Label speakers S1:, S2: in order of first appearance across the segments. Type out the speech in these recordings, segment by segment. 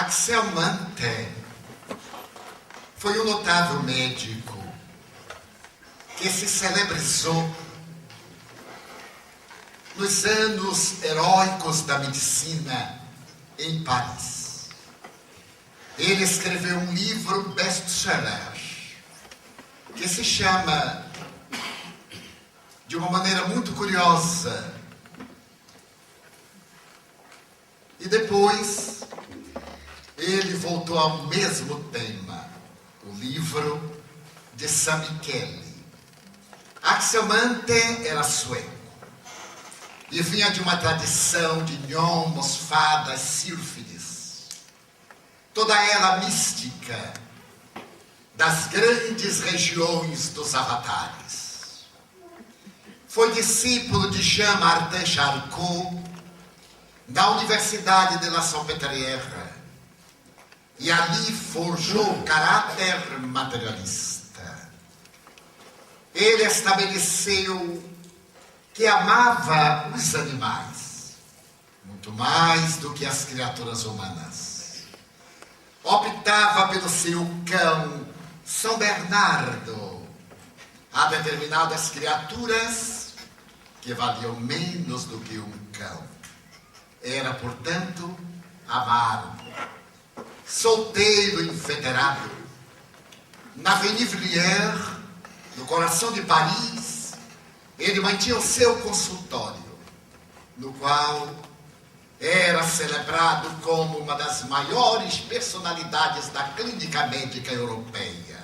S1: Axelmante foi um notável médico que se celebrizou nos anos heróicos da medicina em Paris. Ele escreveu um livro best-seller que se chama, de uma maneira muito curiosa, e depois ele voltou ao mesmo tema, o livro de San Michele. Axelmante era sueco e vinha de uma tradição de gnomos, fadas, sílfides, toda ela mística das grandes regiões dos avatares. Foi discípulo de Jean-Martin Charcot da Universidade de La Salpêtrière e ali forjou caráter materialista. Ele estabeleceu que amava os animais, muito mais do que as criaturas humanas. Optava pelo seu cão São Bernardo a determinadas criaturas que valiam menos do que um cão. Era, portanto, amado, solteiro e inveterado. Na Avenue Villiers, no coração de Paris, ele mantinha o seu consultório, no qual era celebrado como uma das maiores personalidades da clínica médica europeia.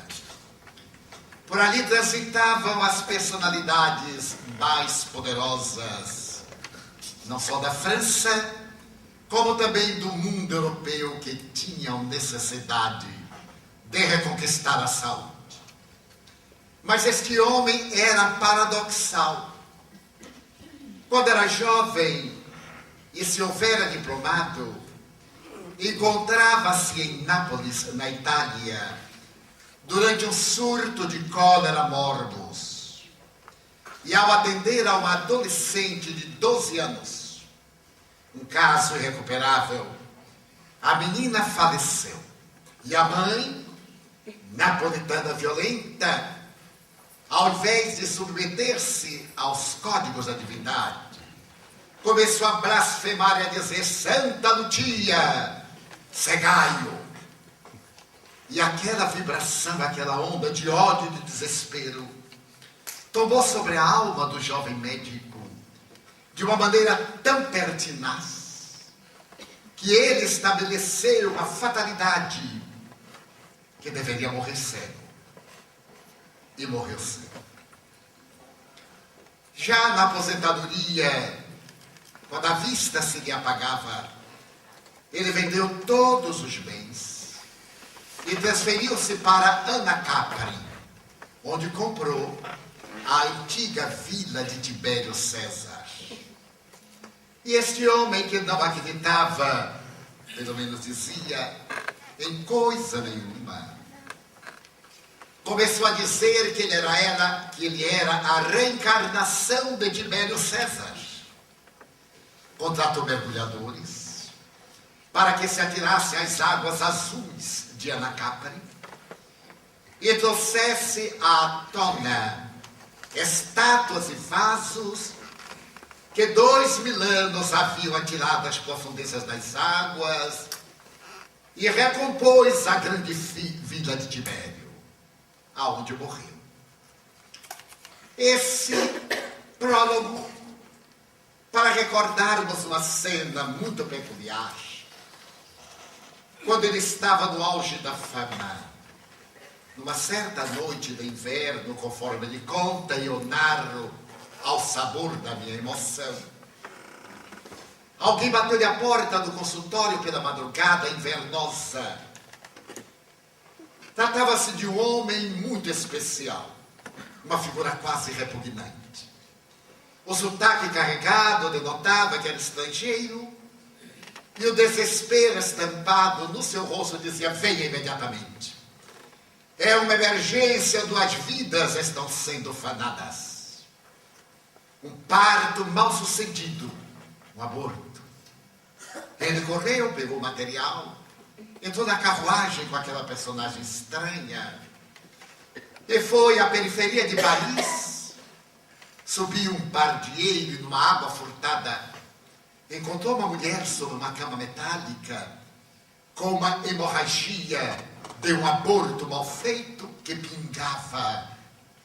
S1: Por ali transitavam as personalidades mais poderosas, não só da França, como também do mundo europeu, que tinham necessidade de reconquistar a saúde. Mas este homem era paradoxal. Quando era jovem e se houvera diplomado, encontrava-se em Nápoles, na Itália, durante um surto de cólera morbus. E ao atender a uma adolescente de 12 anos, um caso irrecuperável, a menina faleceu. E a mãe, napolitana violenta, ao invés de submeter-se aos códigos da divindade, começou a blasfemar e a dizer: Santa Lucia, cegai-o. E aquela vibração, aquela onda de ódio e de desespero tomou sobre a alma do jovem médico de uma maneira tão pertinaz que ele estabeleceu uma fatalidade que deveria morrer cego. E morreu cego. Já na aposentadoria, quando a vista se lhe apagava, ele vendeu todos os bens e transferiu-se para Anacapri, onde comprou a antiga vila de Tibério César. E este homem, que não acreditava, pelo menos dizia, em coisa nenhuma, começou a dizer que ele era a reencarnação de Tibério César. Contratou mergulhadores para que se atirasse às águas azuis de Anacapri e trouxesse à tona estátuas e vasos que 2000 anos haviam atirado às profundezas das águas e recompôs a grande vila de Tibério, aonde morreu. Esse prólogo, para recordarmos uma cena muito peculiar, quando ele estava no auge da fama, numa certa noite de inverno, conforme ele conta, e eu narro ao sabor da minha emoção, alguém bateu-lhe a porta do consultório pela madrugada invernosa. Tratava-se de um homem muito especial, uma figura quase repugnante. O sotaque carregado denotava que era estrangeiro, e o desespero estampado no seu rosto dizia: venha imediatamente. É uma emergência, 2 vidas estão sendo ufanadas. Um parto mal sucedido, um aborto. Ele correu, pegou o material, entrou na carruagem com aquela personagem estranha e foi à periferia de Paris, subiu um pardieiro e numa água furtada encontrou uma mulher sobre uma cama metálica com uma hemorragia de um aborto mal feito que pingava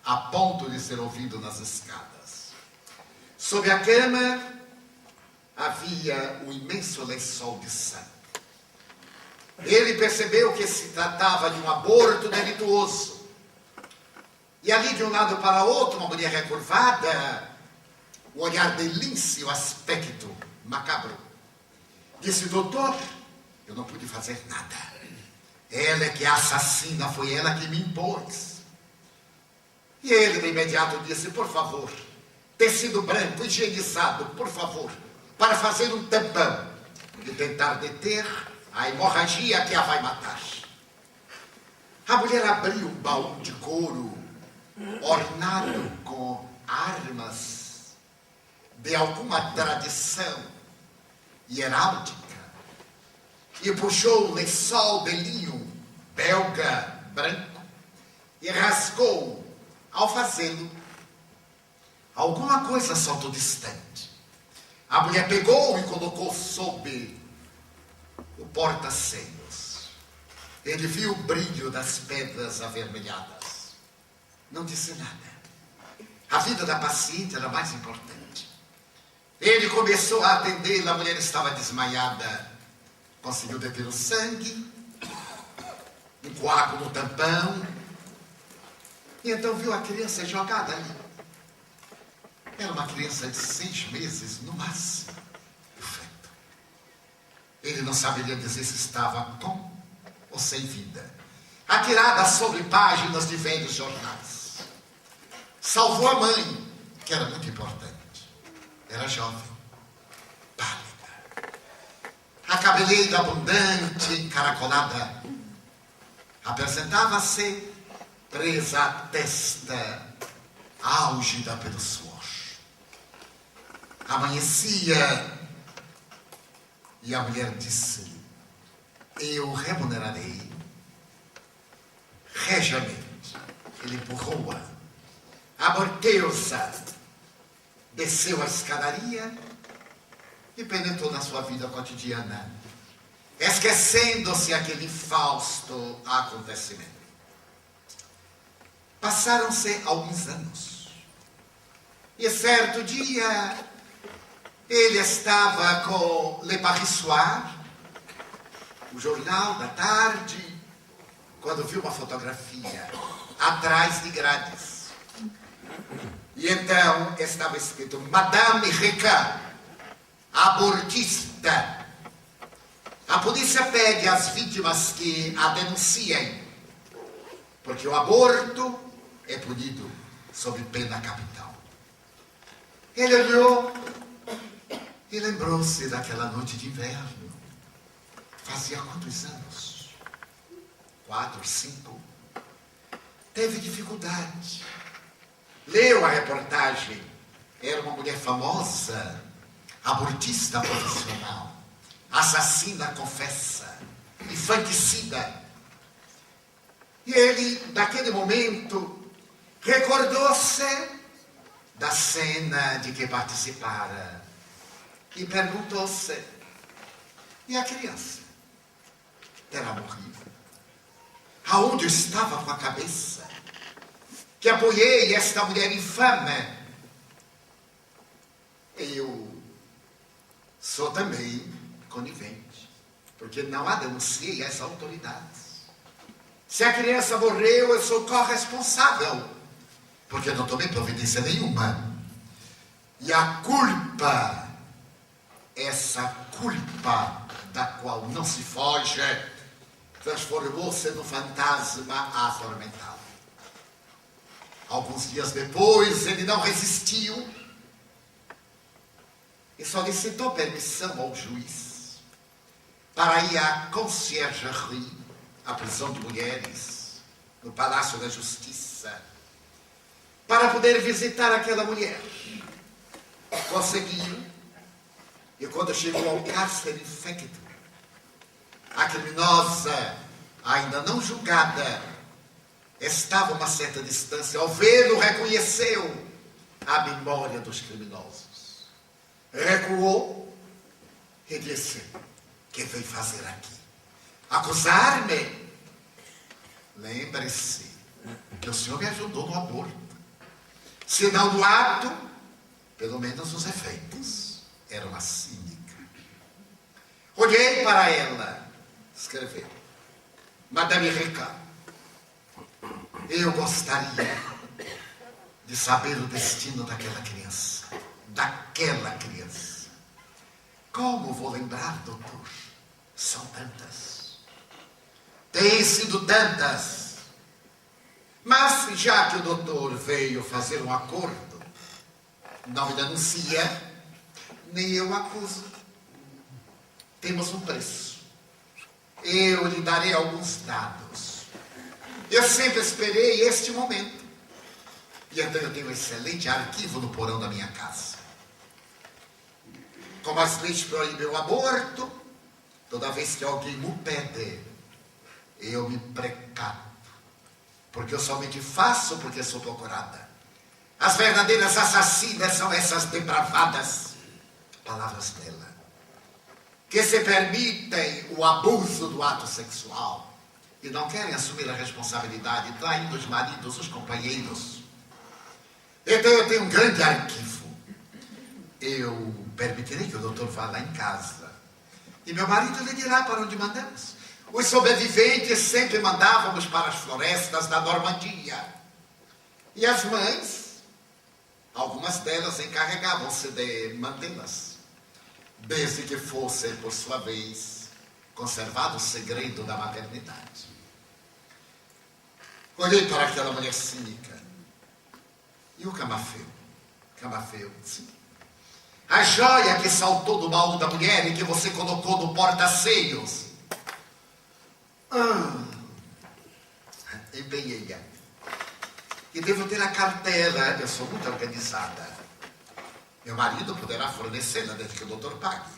S1: a ponto de ser ouvido nas escadas. Sob a cama havia um imenso lençol de sangue. Ele percebeu que se tratava de um aborto delituoso. E ali, de um lado para outro, uma mulher recurvada, o olhar de lince, o aspecto macabro. Disse: doutor, eu não pude fazer nada. Ela é que é a assassina, foi ela que me impôs. E ele, de imediato, disse: por favor, tecido branco, higienizado, por favor, para fazer um tampão e tentar deter a hemorragia que a vai matar. A mulher abriu um baú de couro ornado com armas de alguma tradição heráldica e puxou o lençol de linho belga branco e rasgou, ao fazê-lo, alguma coisa saltou distante. A mulher pegou e colocou sob o porta-seios. Ele viu o brilho das pedras avermelhadas. Não disse nada. A vida da paciente era mais importante. Ele começou a atendê-la, a mulher estava desmaiada. Conseguiu deter o sangue, um coágulo no tampão, e então viu a criança jogada ali. Era uma criança de 6 meses, no máximo, do feto. Ele não saberia dizer se estava com ou sem vida. Atirada sobre páginas de velhos jornais. Salvou a mãe, que era muito importante. Era jovem, pálida. A cabeleira abundante, encaracolada, apresentava-se presa à testa, álgida pelo suor. Amanhecia e a mulher disse: eu remunerarei regiamente. Ele empurrou-a, amorteu-se, desceu a escadaria e penetrou na sua vida cotidiana, esquecendo-se aquele fausto acontecimento. Passaram-se alguns anos e certo dia ele estava com Le Paris Soir, o jornal da tarde, quando viu uma fotografia atrás de grades. E então estava escrito: Madame Recan, abortista. A polícia pede as vítimas que a denunciem, porque o aborto é punido sob pena capital. Ele olhou e lembrou-se daquela noite de inverno. Fazia quantos anos? 4, 5. Teve dificuldade. Leu a reportagem. Era uma mulher famosa, abortista profissional, assassina confessa, infanticida. E ele, naquele momento, recordou-se da cena de que participara e perguntou-se: e a criança? Terá morrido? Aonde estava com a cabeça? Que apoiei esta mulher infame. Eu sou também conivente, porque não a denunciei às autoridades. Se a criança morreu, eu sou corresponsável, porque não tomei providência nenhuma. E a culpa, essa culpa da qual não se foge, transformou-se no fantasma atormentado. Alguns dias depois, ele não resistiu e solicitou permissão ao juiz para ir à conciergerie, a prisão de mulheres, no Palácio da Justiça, para poder visitar aquela mulher. Conseguiu, e quando chegou ao cárcere infecto, A criminosa, ainda não julgada, estava a uma certa distância. Ao vê-lo, reconheceu a memória dos criminosos. Recuou e disse: "Que veio fazer aqui? Acusar-me? Lembre-se que o senhor me ajudou no aborto. Se não no ato, pelo menos os efeitos." Era uma cínica. Olhei para ela, escreveu: "Madame Rica, eu gostaria de saber o destino daquela criança. Daquela criança. Como vou lembrar, doutor? São tantas. Têm sido tantas. Mas, já que o doutor veio fazer um acordo, não me denuncia, nem eu acuso. Temos um preço. Eu lhe darei alguns dados. Eu sempre esperei este momento. E então eu tenho um excelente arquivo no porão da minha casa. Como as leis proíbem o aborto, toda vez que alguém me pede, eu me precato. Porque eu somente faço porque sou procurada. As verdadeiras assassinas são essas depravadas, palavras dela, que se permitem o abuso do ato sexual e não querem assumir a responsabilidade, traindo os maridos, os companheiros. Então eu tenho um grande arquivo. Eu permitirei que o doutor vá lá em casa e meu marido lhe dirá para onde mandamos. Os sobreviventes sempre mandávamos para as florestas da Normandia. E as mães, algumas delas encarregavam-se de mantê-las, desde que fosse, por sua vez, conservado o segredo da maternidade. Olhei para aquela mulher cínica. E o Camafeu? Camafeu, sim. A joia que saltou do baú da mulher e que você colocou no porta-seios. Empenhei-a. E devo ter a cartela. Eu sou muito organizada. Meu marido poderá fornecê-la desde que o doutor pague.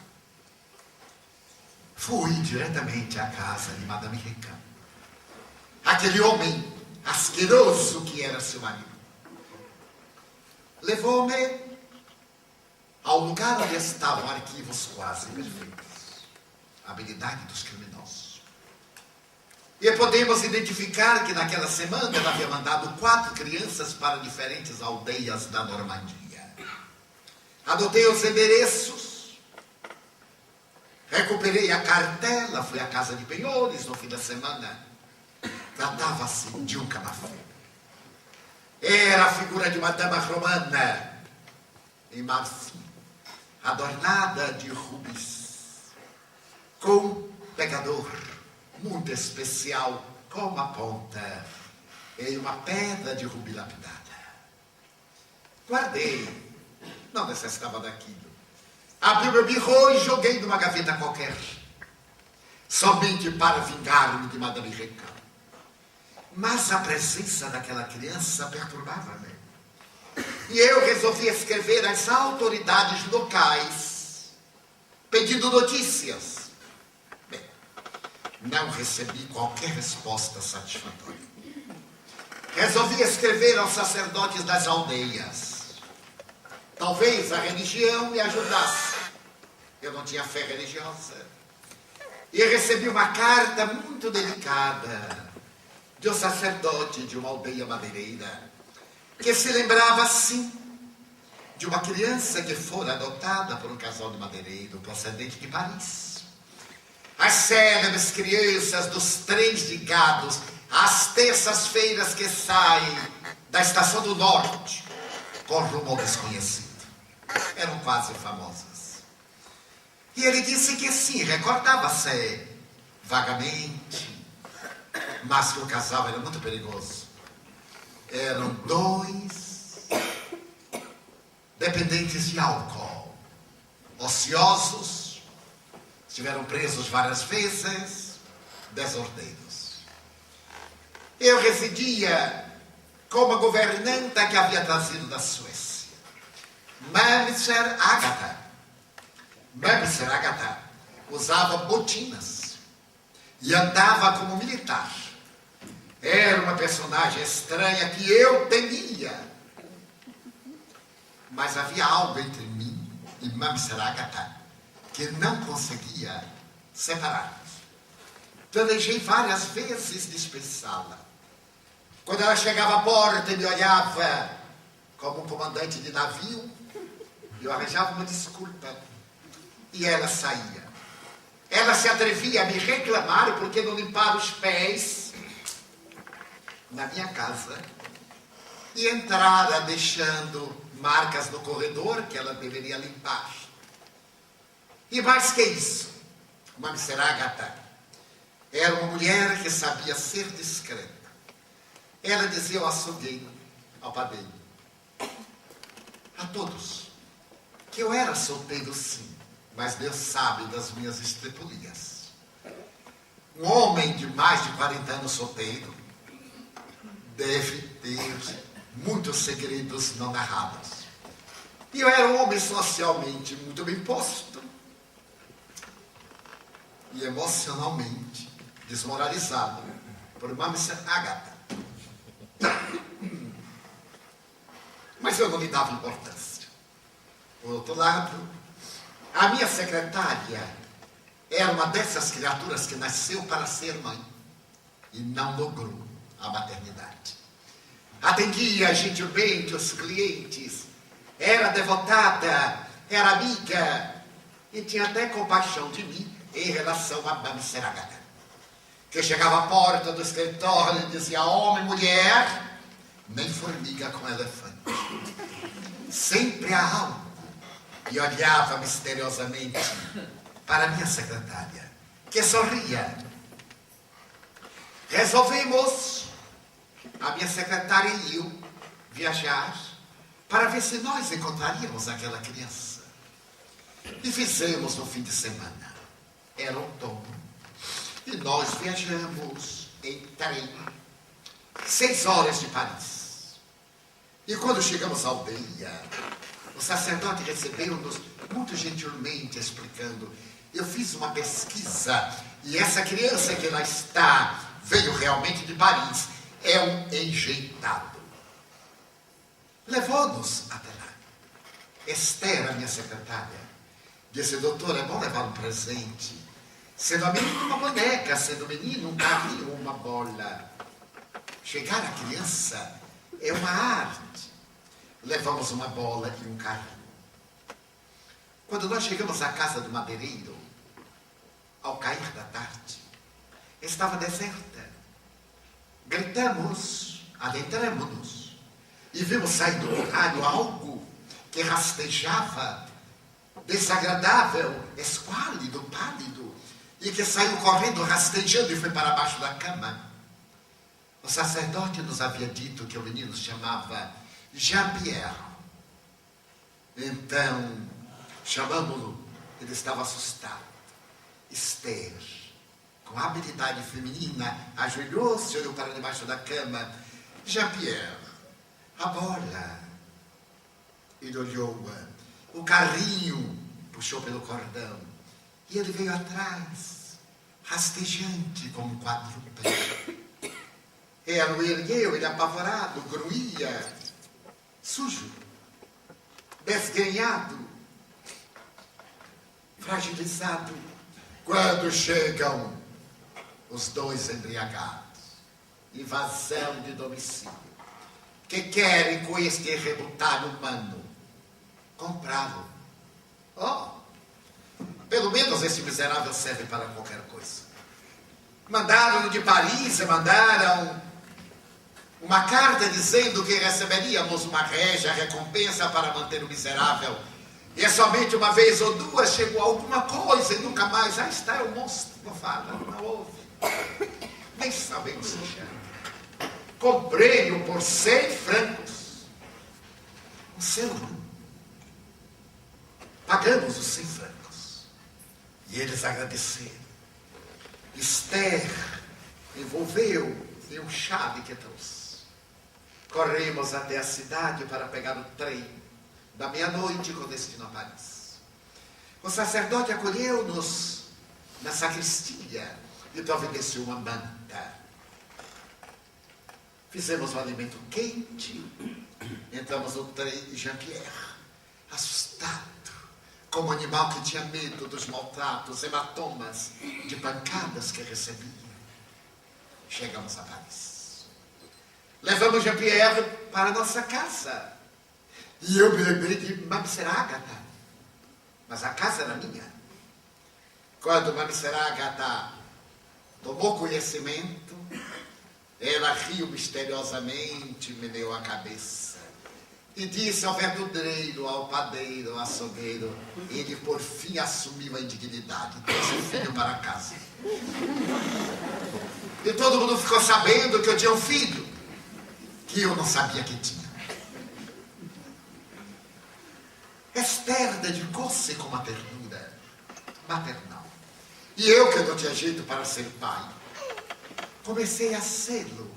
S1: Fui diretamente à casa de Madame Rica. Aquele homem asqueroso que era seu marido levou-me ao lugar onde estavam arquivos quase perfeitos. A habilidade dos criminosos. E podemos identificar que naquela semana ela havia mandado 4 crianças para diferentes aldeias da Normandia. Adotei os endereços, recuperei a cartela, fui à casa de penhores no fim da semana. Tratava-se de um Camafeu. Era a figura de uma dama romana, em marfim, adornada de rubis, com um pegador muito especial, com uma ponta e uma pedra de rubi lapidada. Guardei, não necessitava daquilo. Abri o meu birro e joguei numa gaveta qualquer, somente para vingar-me de Madame Rica. Mas a presença daquela criança perturbava-me. E eu resolvi escrever às autoridades locais, pedindo notícias. Bem, não recebi qualquer resposta satisfatória. Resolvi escrever aos sacerdotes das aldeias. Talvez a religião me ajudasse. Eu não tinha fé religiosa. E recebi uma carta muito delicada de um sacerdote de uma aldeia madeireira, que se lembrava, sim, de uma criança que fora adotada por um casal de madeireiro procedente de Paris. As célebres crianças dos trens de gados, às terças-feiras que saem da Estação do Norte, com rumo ao desconhecido. Eram quase famosas. E ele disse que sim, recordava-se vagamente, mas que o casal era muito perigoso. Eram 2 dependentes de álcool, ociosos, estiveram presos várias vezes, desordeiros. Eu residia com uma governanta que havia trazido da Suécia, Mamser Agatha. Mamser Agatha usava botinas e andava como militar. Era uma personagem estranha que eu temia. Mas havia algo entre mim e Mamseragata que não conseguia separar-nos. Planejei várias vezes dispensá-la. Quando ela chegava à porta e me olhava como um comandante de navio, eu arranjava uma desculpa e ela saía. Ela se atrevia a me reclamar porque não limpava os pés na minha casa e entrara deixando marcas no corredor que ela deveria limpar. E mais que isso, Mamseragata era uma mulher que sabia ser discreta. Ela dizia ao açougueiro, ao padeiro, a todos, que eu era solteiro sim, mas Deus sabe das minhas estripulias. Um homem de mais de 40 anos solteiro deve ter muitos segredos não narrados. E eu era um homem socialmente muito bem posto e emocionalmente desmoralizado por Mamseragata. Mas eu não lhe dava importância. Por outro lado, a minha secretária era uma dessas criaturas que nasceu para ser mãe e não logrou a maternidade. Atendia gentilmente os clientes, era devotada, era amiga e tinha até compaixão de mim em relação a Mamseragata, que chegava à porta do escritório e dizia: homem, mulher, nem formiga com elefante. Sempre há algo. E olhava misteriosamente para a minha secretária, que sorria. Resolvemos, a minha secretária e eu, viajar para ver se nós encontraríamos aquela criança. E fizemos no fim de semana. Era outono. E nós viajamos em trem 6 horas de Paris. E quando chegamos à aldeia, o sacerdote recebeu-nos muito gentilmente, explicando: eu fiz uma pesquisa e essa criança que lá está veio realmente de Paris. É um enjeitado. Levou-nos até lá. Esther, a minha secretária, disse: doutor, é bom levar um presente. Sendo a menina uma boneca, sendo o menino um carrinho ou uma bola. Chegar à criança é uma arte. Levamos uma bola e um carrinho. Quando nós chegamos à casa do madeireiro, ao cair da tarde, estava deserta. Gritamos, adentramos-nos e vimos sair do curralho algo que rastejava, desagradável, esquálido, pálido, e que saiu correndo, rastejando e foi para baixo da cama. O sacerdote nos havia dito que o menino se chamava Jean-Pierre. Então, chamamos-lo, ele estava assustado. Esther, com habilidade feminina, ajoelhou-se e olhou para debaixo da cama. Jean-Pierre, a bola. Ele olhou, o carrinho puxou pelo cordão. E ele veio atrás, rastejante como um quadrúpede. Ela o ergueu, ele apavorado, gruía, sujo, desgrenhado, fragilizado. Quando chegam os dois embriagados, invasão de domicílio, que querem com este rebutalho humano comprá-lo. Oh, pelo menos esse miserável serve para qualquer coisa. Mandaram-no de Paris, mandaram uma carta dizendo que receberíamos uma régia recompensa para manter o miserável. E é somente uma vez ou duas chegou alguma coisa e nunca mais. Ah, está o monstro, não fala, não ouve. Nem sabemos se chama. Comprei-o por 100 francos. O seu não. Pagamos os 100 francos. E eles agradeceram. Esther envolveu em um chave que trouxe. Corremos até a cidade para pegar o trem da meia-noite com destino a Paris. O sacerdote acolheu-nos na sacristia, e providenciou uma manta. Fizemos um alimento quente. Entramos no trem e Jean-Pierre, assustado, como um animal que tinha medo dos maltratos, hematomas, de pancadas que recebia. Chegamos a Paris. Levamos Jean-Pierre para nossa casa. E eu me lembrei de Mamsera Agatha. Mas a casa era minha. Quando Mamsera Agatha tomou conhecimento, ela riu misteriosamente, meneou a cabeça e disse ao verdureiro, ao padeiro, ao açougueiro. Ele por fim assumiu a indignidade, trouxe o filho para casa. E todo mundo ficou sabendo que eu tinha um filho, que eu não sabia que tinha. Esther dedicou-se com uma ternura maternal. E eu, que não tinha jeito para ser pai, comecei a sê-lo,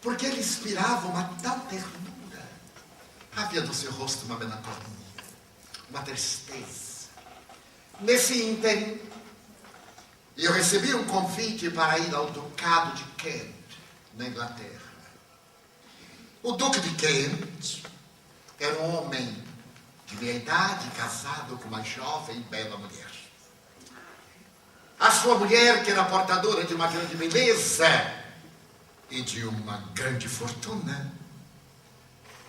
S1: porque ele inspirava uma tal ternura. Havia no seu rosto uma melancolia, uma tristeza. Nesse ínterim, eu recebi um convite para ir ao Ducado de Kent, na Inglaterra. O Duque de Kent era um homem de meia idade, casado com uma jovem e bela mulher. A sua mulher, que era portadora de uma grande beleza e de uma grande fortuna,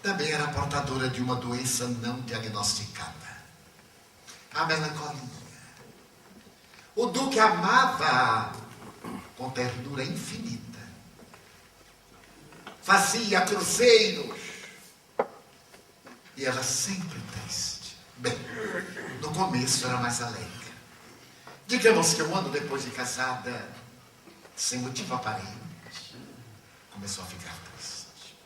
S1: também era portadora de uma doença não diagnosticada, a melancolia. O Duque amava com ternura infinita. Fazia cruzeiros e era sempre triste. Bem, no começo era mais alegre. Digamos que um ano depois de casada, sem motivo aparente, começou a ficar triste.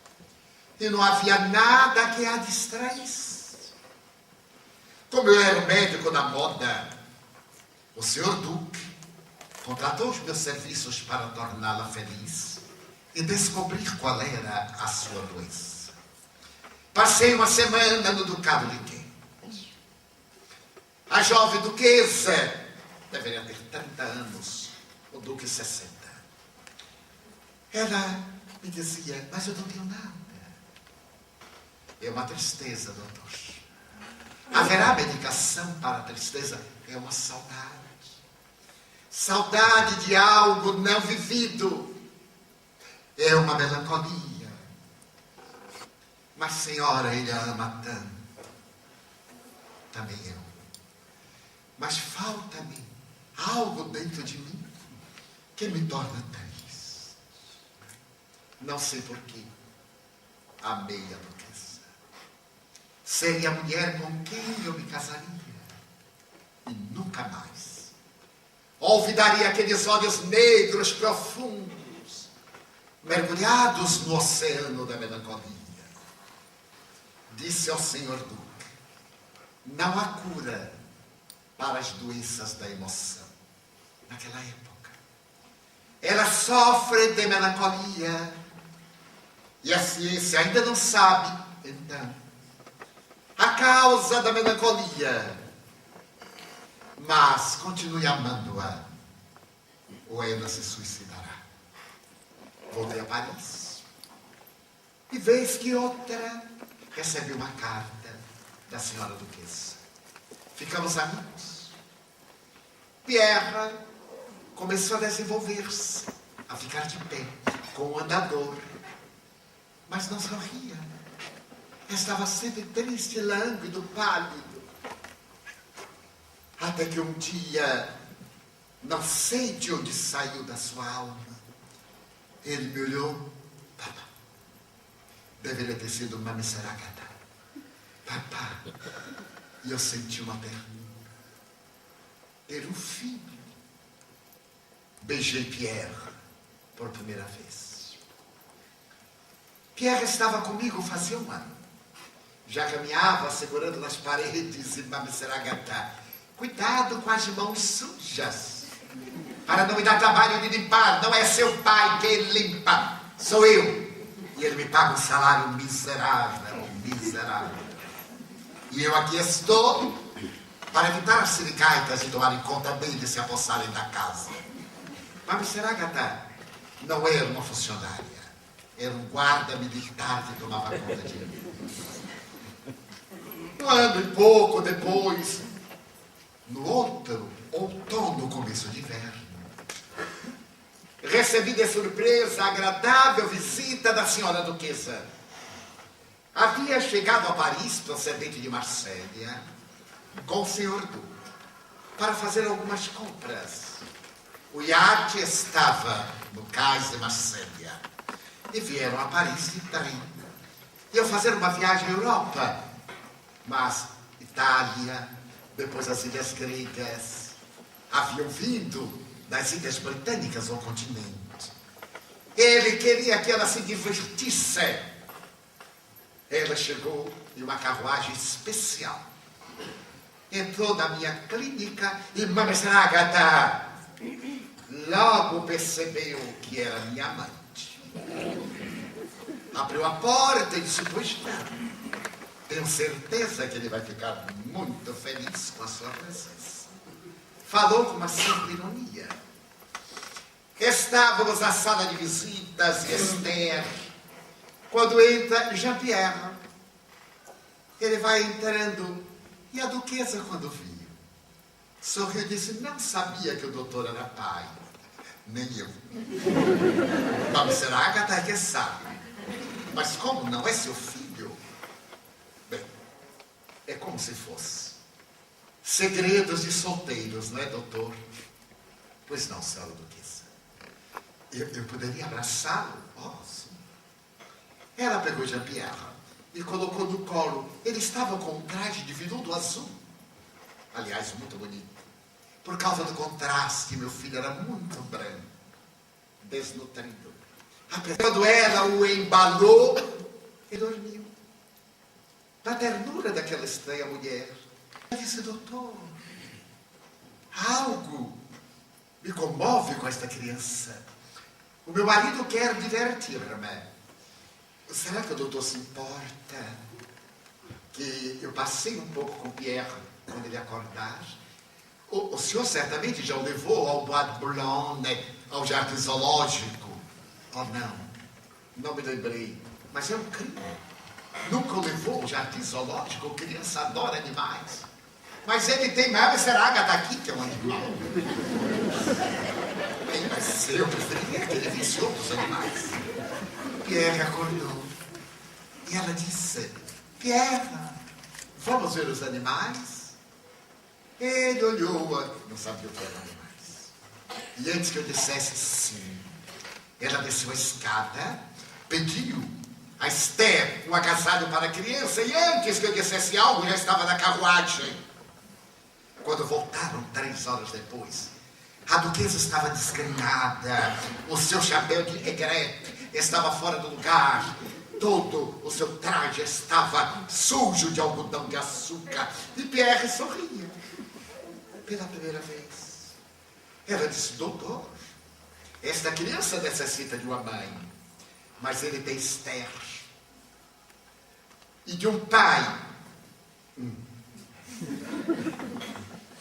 S1: E não havia nada que a distraísse. Como eu era o médico da moda, o senhor Duque contratou os meus serviços para torná-la feliz e descobrir qual era a sua doença. Passei uma semana no Ducado de Kent. A jovem duquesa deveria ter 30 anos, o Duque 60. Ela me dizia, mas eu não tenho nada. É uma tristeza, doutor. Haverá medicação para a tristeza? É uma saudade. Saudade de algo não vivido. É uma melancolia. Mas, senhora, ele a ama tanto. Também eu. Mas falta-me algo dentro de mim que me torna triste. Não sei porquê. Amei a duquesa. Seria a mulher com quem eu me casaria. E nunca mais olvidaria aqueles olhos negros profundos, mergulhados no oceano da melancolia. Disse ao senhor Duque, não há cura para as doenças da emoção. Naquela época, ela sofre de melancolia e a ciência ainda não sabe, então, a causa da melancolia. Mas continue amando-a ou ela se suicidará. Voltei a Paris e vez que outra recebi uma carta da senhora duquesa. Ficamos amigos. Pierre começou a desenvolver-se, a ficar de pé, com o andador. Mas não sorria. Estava sempre triste, lânguido, pálido. Até que um dia, não sei de onde saiu da sua alma, ele me olhou. Papá, deveria ter sido uma Mamsera Agatha. Papá, e eu senti uma ternura. Ter um filho. Beijei Pierre por primeira vez. Pierre estava comigo fazia um ano. Já caminhava segurando nas paredes e Mamsera Agatha. Cuidado com as mãos sujas, para não me dar trabalho de limpar. Não é seu pai que limpa, sou eu. E ele me paga um salário miserável, miserável. E eu aqui estou para evitar as siricaitas de tomarem conta bem de se apossarem da casa. Mas Miss Agatha não era uma funcionária. Era um guarda militar que tomava conta de mim. Um ano e pouco depois, no outro outono, começo de inverno, recebi de surpresa a agradável visita da senhora duquesa. Havia chegado a Paris, procedente de Marsella, com o senhor Duque, para fazer algumas compras. O iate estava no cais de Marsella e vieram a Paris de trem. Iam fazer uma viagem à Europa, mas Itália, depois as ilhas gregas, haviam vindo das ilhas britânicas ao continente. Ele queria que ela se divertisse. Ela chegou em uma carruagem especial. Entrou na minha clínica e Miss Agatha logo percebeu que era minha amante. Abriu a porta e disse: pois não. Tenho certeza que ele vai ficar muito feliz com a sua presença. Falou com uma certa ironia. Estávamos na sala de visitas e Esther, quando entra Jean-Pierre. Ele vai entrando e a duquesa, quando viu, sorriu e disse: não sabia que o doutor era pai. Nem eu. Mas será a Agatha que sabe. Mas como não é seu filho? Bem, é como se fosse. Segredos de solteiros, não é, doutor? Pois não, senhora duquesa. Eu poderia abraçá-lo? Oh, sim. Ela pegou Jean-Pierre e colocou no colo. Ele estava com um traje de veludo azul. Aliás, muito bonito. Por causa do contraste, meu filho era muito branco, desnutrido. Quando ela o embalou, ele dormiu. Na ternura daquela estranha mulher, ela disse: doutor, algo me comove com esta criança. O meu marido quer divertir-me. Será que o doutor se importa que eu passei um pouco com Pierre quando ele acordar? O senhor certamente já o levou ao Bois de Boulogne, ao Jardim Zoológico. Oh, não me lembrei. Mas é um crime. Nunca o levou ao Jardim Zoológico. Criança adora animais. Mas ele tem mais, será Agatha aqui, que é um animal. Bem, mas eu preferia que ele visse outros animais. Pierre acordou. E ela disse: Pierre, vamos ver os animais? Ele olhou, não sabia o que eram animais. E antes que eu dissesse sim, ela desceu a escada, pediu a Esther um agasalho para a criança, e antes que eu dissesse algo, já estava na carruagem. Quando voltaram 3 horas depois, a duquesa estava desgrenhada, o seu chapéu de aigrette estava fora do lugar, todo o seu traje estava sujo de algodão de açúcar, e Pierre sorria. Pela primeira vez. Ela disse: doutor, esta criança necessita de uma mãe, mas ele tem Esther. E de um pai.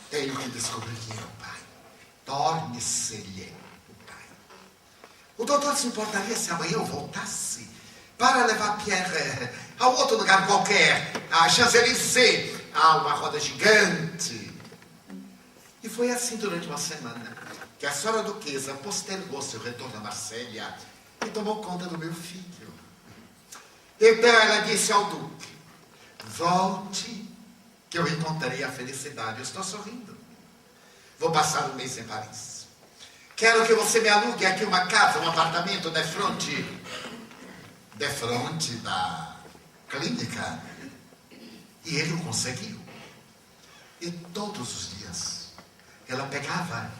S1: Tenho que descobrir quem é o pai. Torne-se-lhe o pai. O doutor se importaria se amanhã eu voltasse para levar Pierre a outro lugar qualquer, a Champs-Élysées, a uma roda gigante? E foi assim durante uma semana que a senhora duquesa postergou seu retorno a Marsella e tomou conta do meu filho. Então ela disse ao duque: volte, que eu encontrarei a felicidade. Eu estou sorrindo. Vou passar um mês em Paris. Quero que você me alugue aqui uma casa, um apartamento de frente da clínica. E ele o conseguiu. E todos os dias ela pegava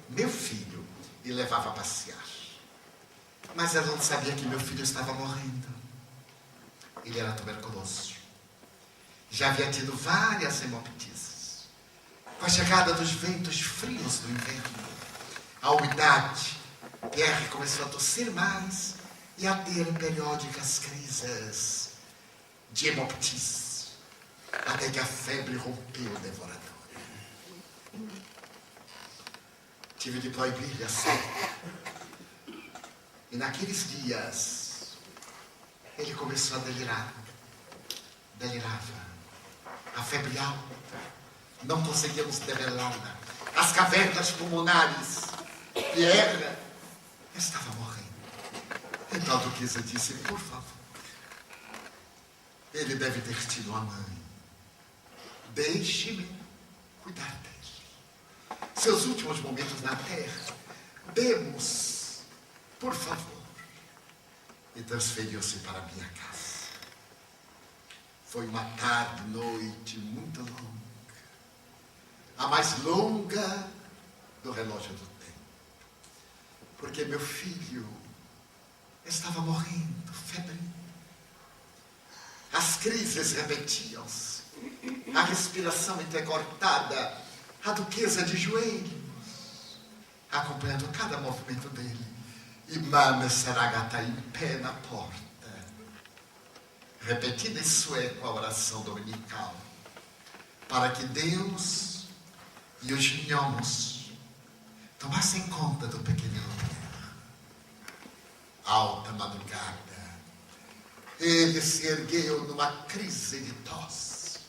S1: meu filho e levava a passear. Mas ela não sabia que meu filho estava morrendo. Ele era tuberculoso. Já havia tido várias hemoptises. Com a chegada dos ventos frios do inverno, a umidade, Pierre começou a tossir mais e a ter periódicas crises de hemoptise, até que a febre rompeu o devorador. tive de proibir-lhe a sair. E naqueles dias, ele começou a delirar. Delirava. A febre alta. Não conseguíamos debelá-la. As cavernas pulmonares. Pierre estava morrendo. Então a duquesa disse, por favor, ele deve ter tido uma mãe. Deixe-me cuidar dele. Seus últimos momentos na terra, demos, por favor. E transferiu-se para a minha casa. Foi uma tarde, noite muito longa. A mais longa do relógio do tempo. Porque meu filho estava morrendo, febril. As crises repetiam-se. A respiração entrecortada. A duquesa de joelhos, acompanhando cada movimento dele. E Mame Saragata em pé na porta, repetindo em sueco a oração dominical, para que Deus e os gnomos tomassem conta do pequenino Pierre. Alta madrugada, ele se ergueu numa crise de tosse,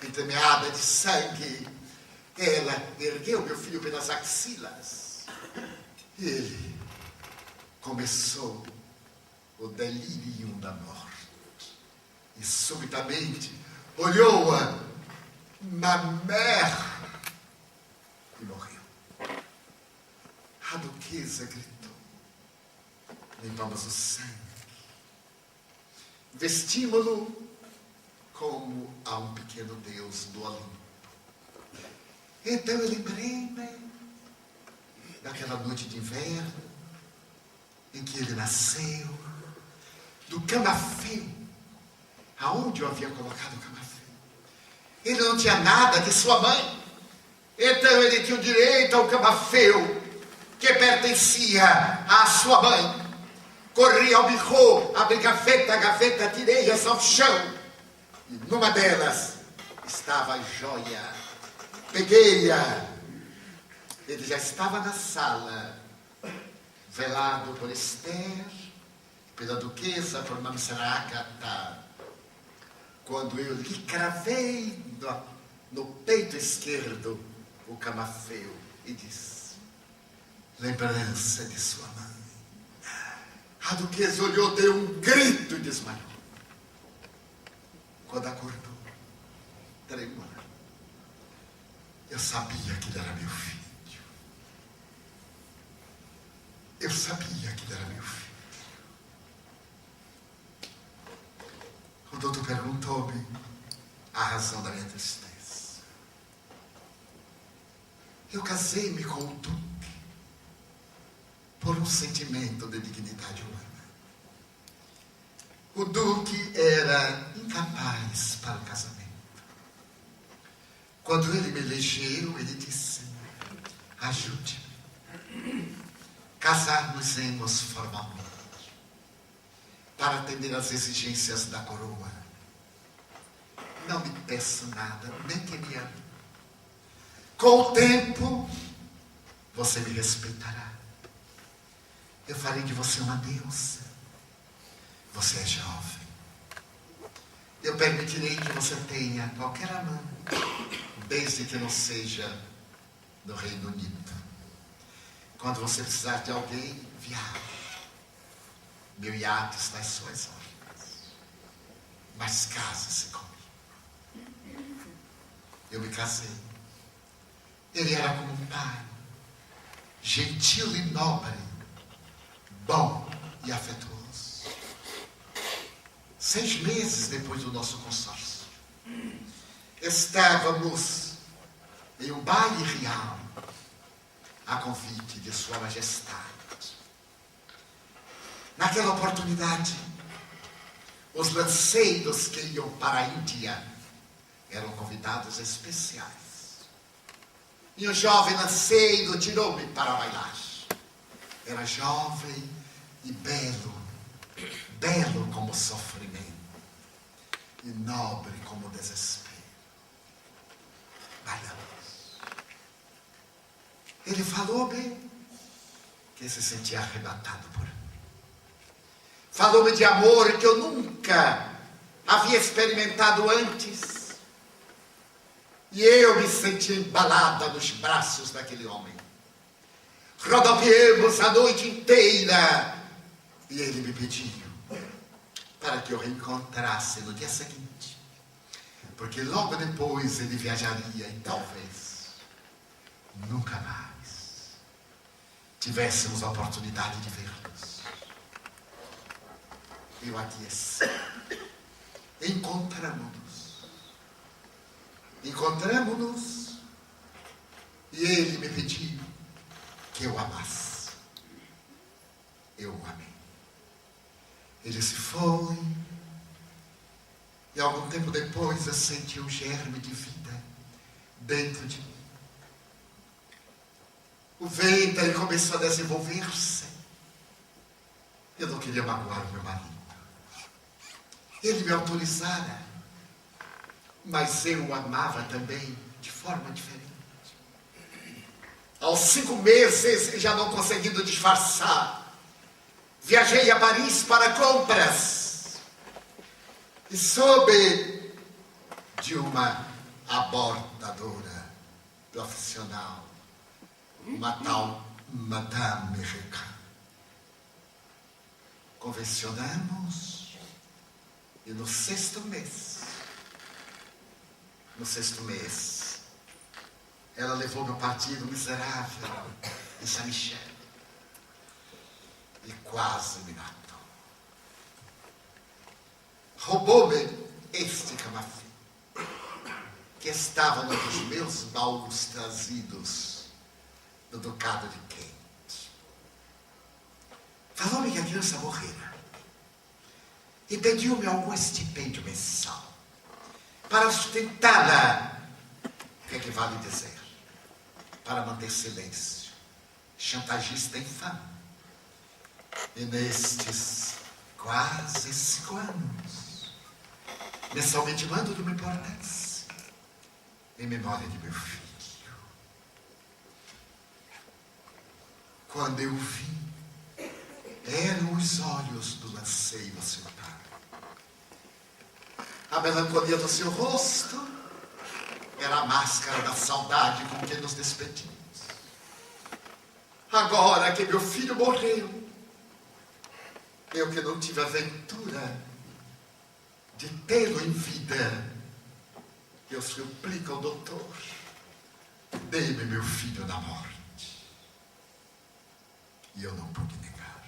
S1: entremeada de sangue. Ela ergueu meu filho pelas axilas. Ele começou o delírio da morte. E subitamente olhou-a na mer e morreu. A duquesa gritou. Limpamos o sangue. Vestimos-lo como a um pequeno deus do Olimpo. Então eu lembrei-me daquela noite de inverno em que ele nasceu, do camafeu, aonde eu havia colocado o camafeu. Ele não tinha nada de sua mãe, então ele tinha o direito ao camafeu que pertencia à sua mãe. Corri ao birro, abri gaveta, tirei-as ao chão, e numa delas estava a joia. Peguei-a. Ele já estava na sala, velado por Esther, pela duquesa, por Mame Saragata, quando eu lhe cravei no peito esquerdo o camafeu e disse, lembrança de sua mãe. A duquesa olhou, deu um grito e desmaiou. Quando acordou, tremendo, eu sabia que ele era meu filho. Eu sabia que ele era meu filho. O doutor perguntou-me a razão da minha tristeza. Eu casei-me com o duque por um sentimento de dignidade humana. O duque era incapaz para o casamento. Quando ele me elegeu, ele disse, ajude-me. Casar-nos-emos formalmente, para atender às exigências da coroa. Não me peço nada, nem que me ame. Com o tempo, você me respeitará. Eu farei de você uma deusa. Você é jovem. Eu permitirei que você tenha qualquer amante, desde que não seja do Reino Unido. Quando você precisar de alguém, viaje. Meu iate está às suas ordens. Mas case-se comigo. Eu me casei. Ele era como um pai, gentil e nobre, bom e afetuoso. 6 meses depois do nosso consórcio, estávamos em um baile real, a convite de Sua Majestade. Naquela oportunidade, os lanceiros que iam para a Índia eram convidados especiais. E o jovem lanceiro tirou-me para bailar. Era jovem e belo, belo como sofrimento, e nobre como desespero. Bailamos. Ele falou-me que se sentia arrebatado por mim. Falou-me de amor que eu nunca havia experimentado antes. E eu me senti embalada nos braços daquele homem. Rodopiemos a noite inteira. E ele me pediu para que eu reencontrasse no dia seguinte. Porque logo depois ele viajaria e talvez nunca mais tivéssemos a oportunidade de ver-nos. Eu aqueci. Encontramos-nos e ele me pediu que eu amasse. Eu o amei. Ele se foi e algum tempo depois eu senti um germe de vida dentro de mim. O ventre começou a desenvolver-se. Eu não queria magoar o meu marido. Ele me autorizara, mas eu o amava também de forma diferente. Aos 5 meses, já não conseguindo disfarçar, viajei a Paris para compras e soube de uma abordadora profissional, uma tal Madame Recan. Convencionamos e no sexto mês, ela levou meu partido miserável em Saint-Michel e quase me matou. Roubou-me este camafim que estava num dos meus baús trazidos do Ducado de Kent. Falou-me que a criança morrera e pediu-me algum estipêndio mensal para sustentá-la. O que é que vale dizer? Para manter silêncio. Chantagista infame. E nestes quase 5 anos, mensalmente mando do meu importância em memória de meu filho. Quando eu vi, eram os olhos do anseio a seu pai. A melancolia do seu rosto era a máscara da saudade com que nos despedimos. Agora que meu filho morreu, eu que não tive a ventura de tê-lo em vida, eu suplico ao doutor, dê-me meu filho na morte. E eu não pude negar.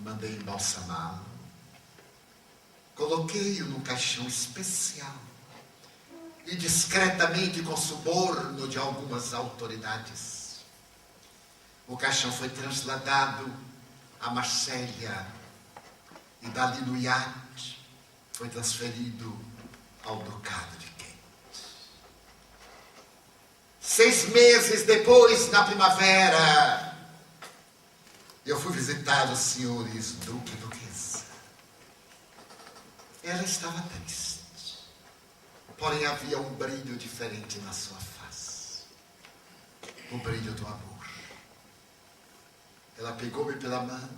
S1: Mandei embalsamá-lo, coloquei-o num caixão especial e discretamente, com suborno de algumas autoridades, o caixão foi trasladado a Marsella e dali no iate foi transferido ao Ducado de Kent. 6 meses depois, na primavera, eu fui visitar os senhores Duque e Duquesa. Ela estava triste, porém havia um brilho diferente na sua face. O brilho do amor. Ela pegou-me pela mão,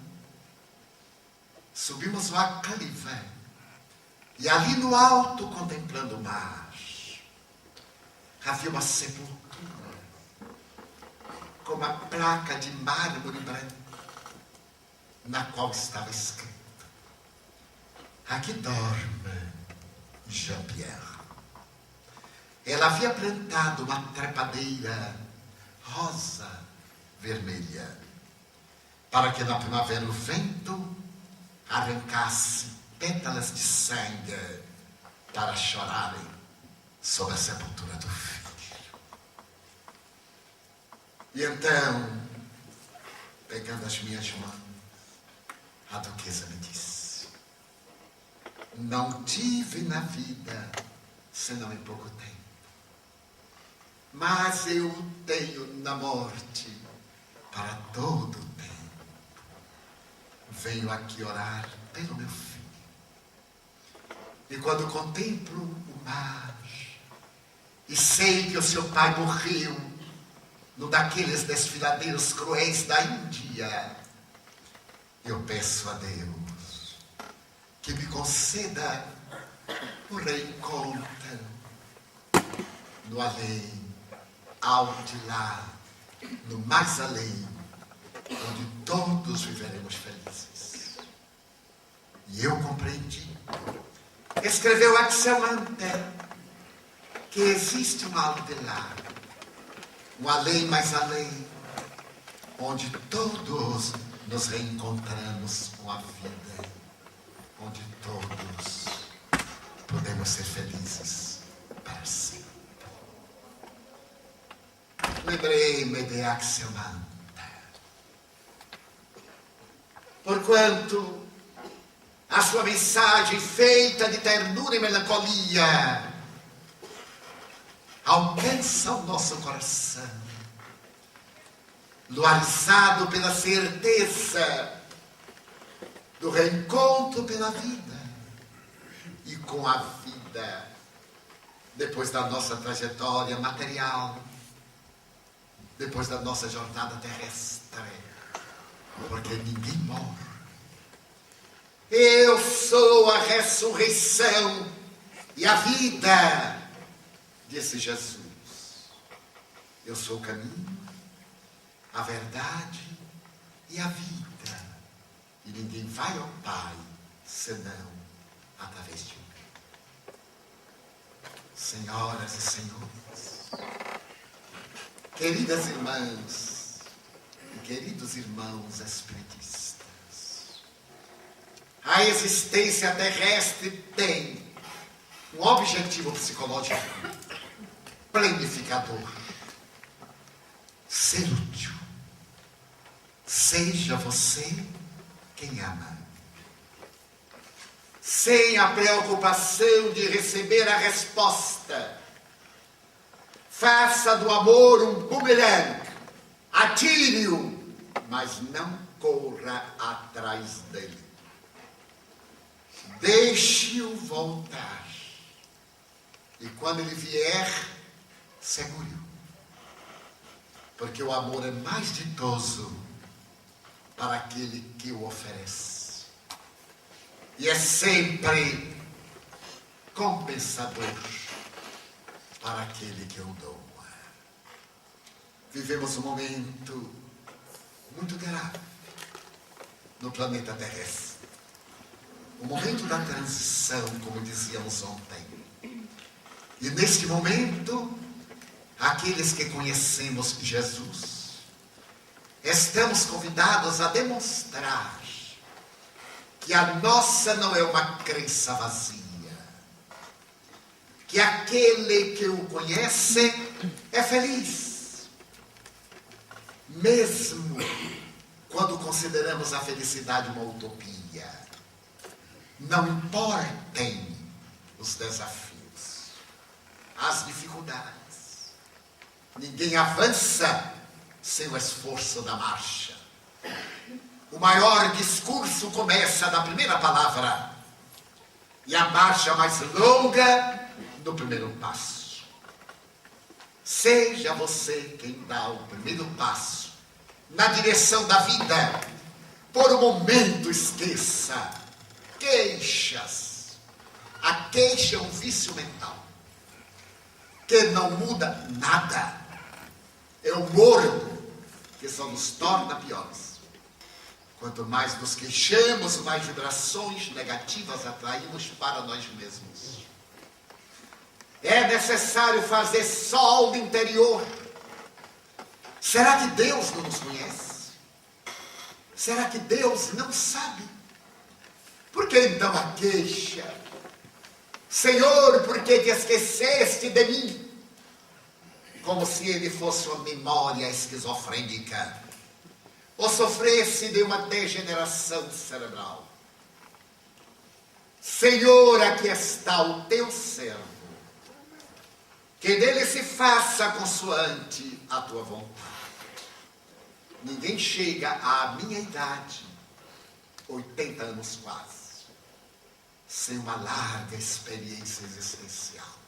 S1: subimos o aclive, e ali no alto, contemplando o mar, havia uma sepultura com uma placa de mármore branco, na qual estava escrito: aqui dorme Jean-Pierre. Ela havia plantado uma trepadeira rosa vermelha, para que na primavera o vento arrancasse pétalas de sangue para chorarem sobre a sepultura do filho. E então, pegando as minhas mãos, a duquesa me disse: não tive na vida senão em pouco tempo, mas eu tenho na morte para todo o tempo. Venho aqui orar pelo meu filho. E quando contemplo o mar e sei que o seu pai morreu num daqueles desfiladeiros cruéis da Índia, eu peço a Deus que me conceda o reencontro no além, ao de lá, no mais além, onde todos viveremos felizes. E eu compreendi, escreveu Axel Mantel, que existe um algo de lá, um além mais além, onde todos nos reencontramos com a vida, onde todos podemos ser felizes para sempre. Lembrei-me de Axel Mantel, porquanto a sua mensagem feita de ternura e melancolia alcança o nosso coração, luarizado pela certeza do reencontro pela vida e com a vida depois da nossa trajetória material, depois da nossa jornada terrestre, porque ninguém morre. Eu sou a ressurreição e a vida, disse Jesus. Eu sou o caminho, a verdade e a vida. E ninguém vai ao Pai senão através de mim. Senhoras e senhores, queridas irmãs e queridos irmãos espiritistas, a existência terrestre tem um objetivo psicológico planificador: ser útil. Seja você quem ama, sem a preocupação de receber a resposta. Faça do amor um bumerangue, atire-o, mas não corra atrás dele. Deixe-o voltar. E quando ele vier, segure-o. Porque o amor é mais ditoso para aquele que o oferece. E é sempre compensador para aquele que o doa. Vivemos um momento muito grave no planeta terrestre. O momento da transição, como dizíamos ontem. E neste momento, aqueles que conhecemos Jesus, estamos convidados a demonstrar que a nossa não é uma crença vazia, que aquele que o conhece é feliz, mesmo quando consideramos a felicidade uma utopia. Não importem os desafios, as dificuldades. Ninguém avança sem o esforço da marcha. O maior discurso começa da primeira palavra e a marcha mais longa do primeiro passo. Seja você quem dá o primeiro passo na direção da vida. Por um momento esqueça queixas. A queixa é um vício mental que não muda nada. É o morbo que só nos torna piores. Quanto mais nos queixamos, mais vibrações negativas atraímos para nós mesmos. É necessário fazer sol interior. Será que Deus não nos conhece? Será que Deus não sabe? Por que então a queixa? Senhor, por que te esqueceste de mim? Como se ele fosse uma memória esquizofrênica, ou sofresse de uma degeneração cerebral. Senhor, aqui está o teu servo, que dele se faça consoante a tua vontade. Ninguém chega à minha idade, 80 anos quase, sem uma larga experiência existencial.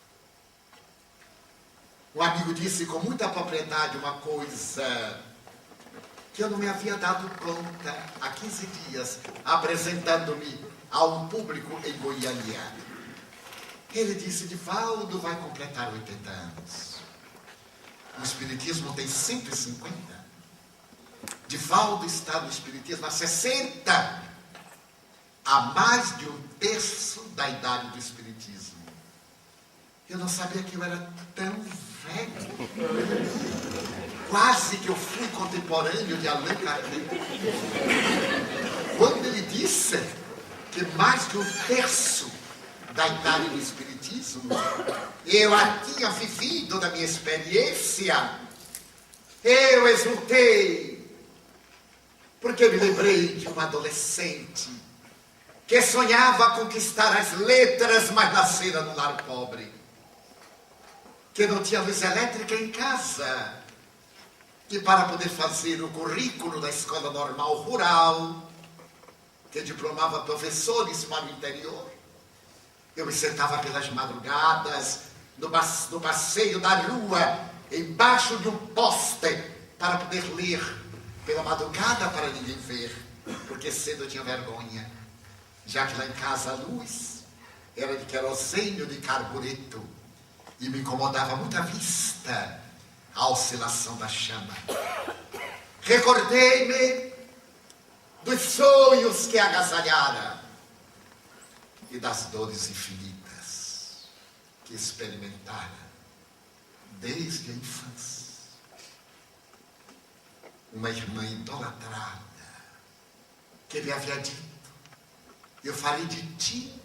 S1: Um amigo disse com muita propriedade uma coisa que eu não me havia dado conta há 15 dias, apresentando-me a um público em Goiânia. Ele disse: Divaldo vai completar 80 anos. O Espiritismo tem 150. Divaldo está no Espiritismo há 60. Há mais de um terço da idade do Espiritismo. Eu não sabia que eu era tão velho. Quase que eu fui contemporâneo de Allan Kardec. Quando ele disse que mais de um terço da idade do Espiritismo, eu a tinha vivido na minha experiência, eu exultei, porque me lembrei de uma adolescente que sonhava conquistar as letras, mas nascera num lar pobre, que não tinha luz elétrica em casa, e para poder fazer o currículo da escola normal rural, que diplomava professores para o interior, eu me sentava pelas madrugadas, no passeio da rua, embaixo de um poste, para poder ler pela madrugada para ninguém ver, porque cedo eu tinha vergonha, já que lá em casa a luz era de querosene ou de carbureto, e me incomodava muito a vista, a oscilação da chama. Recordei-me dos sonhos que agasalhara e das dores infinitas que experimentara desde a infância. Uma irmã idolatrada que me havia dito: eu farei de ti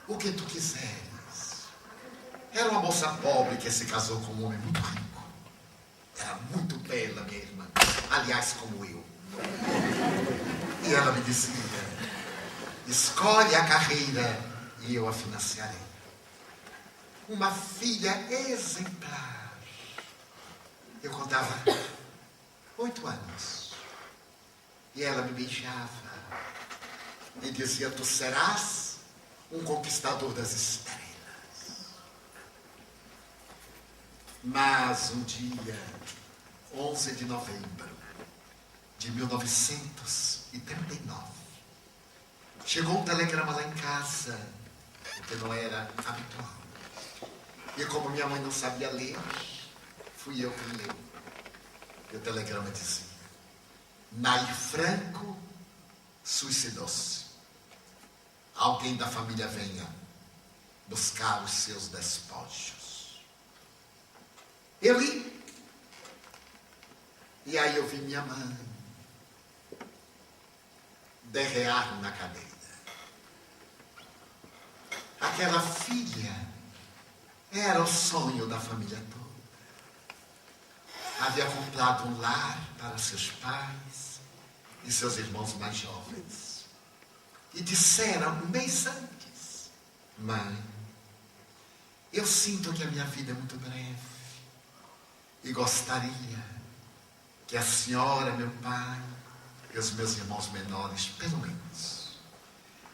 S1: o que tu quiseres. Era uma moça pobre que se casou com um homem muito rico. Era muito bela, minha irmã, aliás, como eu. E ela me dizia: escolhe a carreira e eu a financiarei. Uma filha exemplar. Eu contava 8 anos. E ela me beijava e dizia: tu serás um conquistador das estrelas. Mas um dia, 11 de novembro de 1939, chegou um telegrama lá em casa, o que não era habitual. E como minha mãe não sabia ler, fui eu que leu. E o telegrama dizia: Nair Franco suicidou-se. Alguém da família venha buscar os seus despojos. Eu li. E aí eu vi minha mãe derrear na cadeira. Aquela filha era o sonho da família toda. Havia comprado um lar para seus pais e seus irmãos mais jovens. E disseram um mês antes: mãe, eu sinto que a minha vida é muito breve e gostaria que a senhora, meu pai e os meus irmãos menores, pelo menos,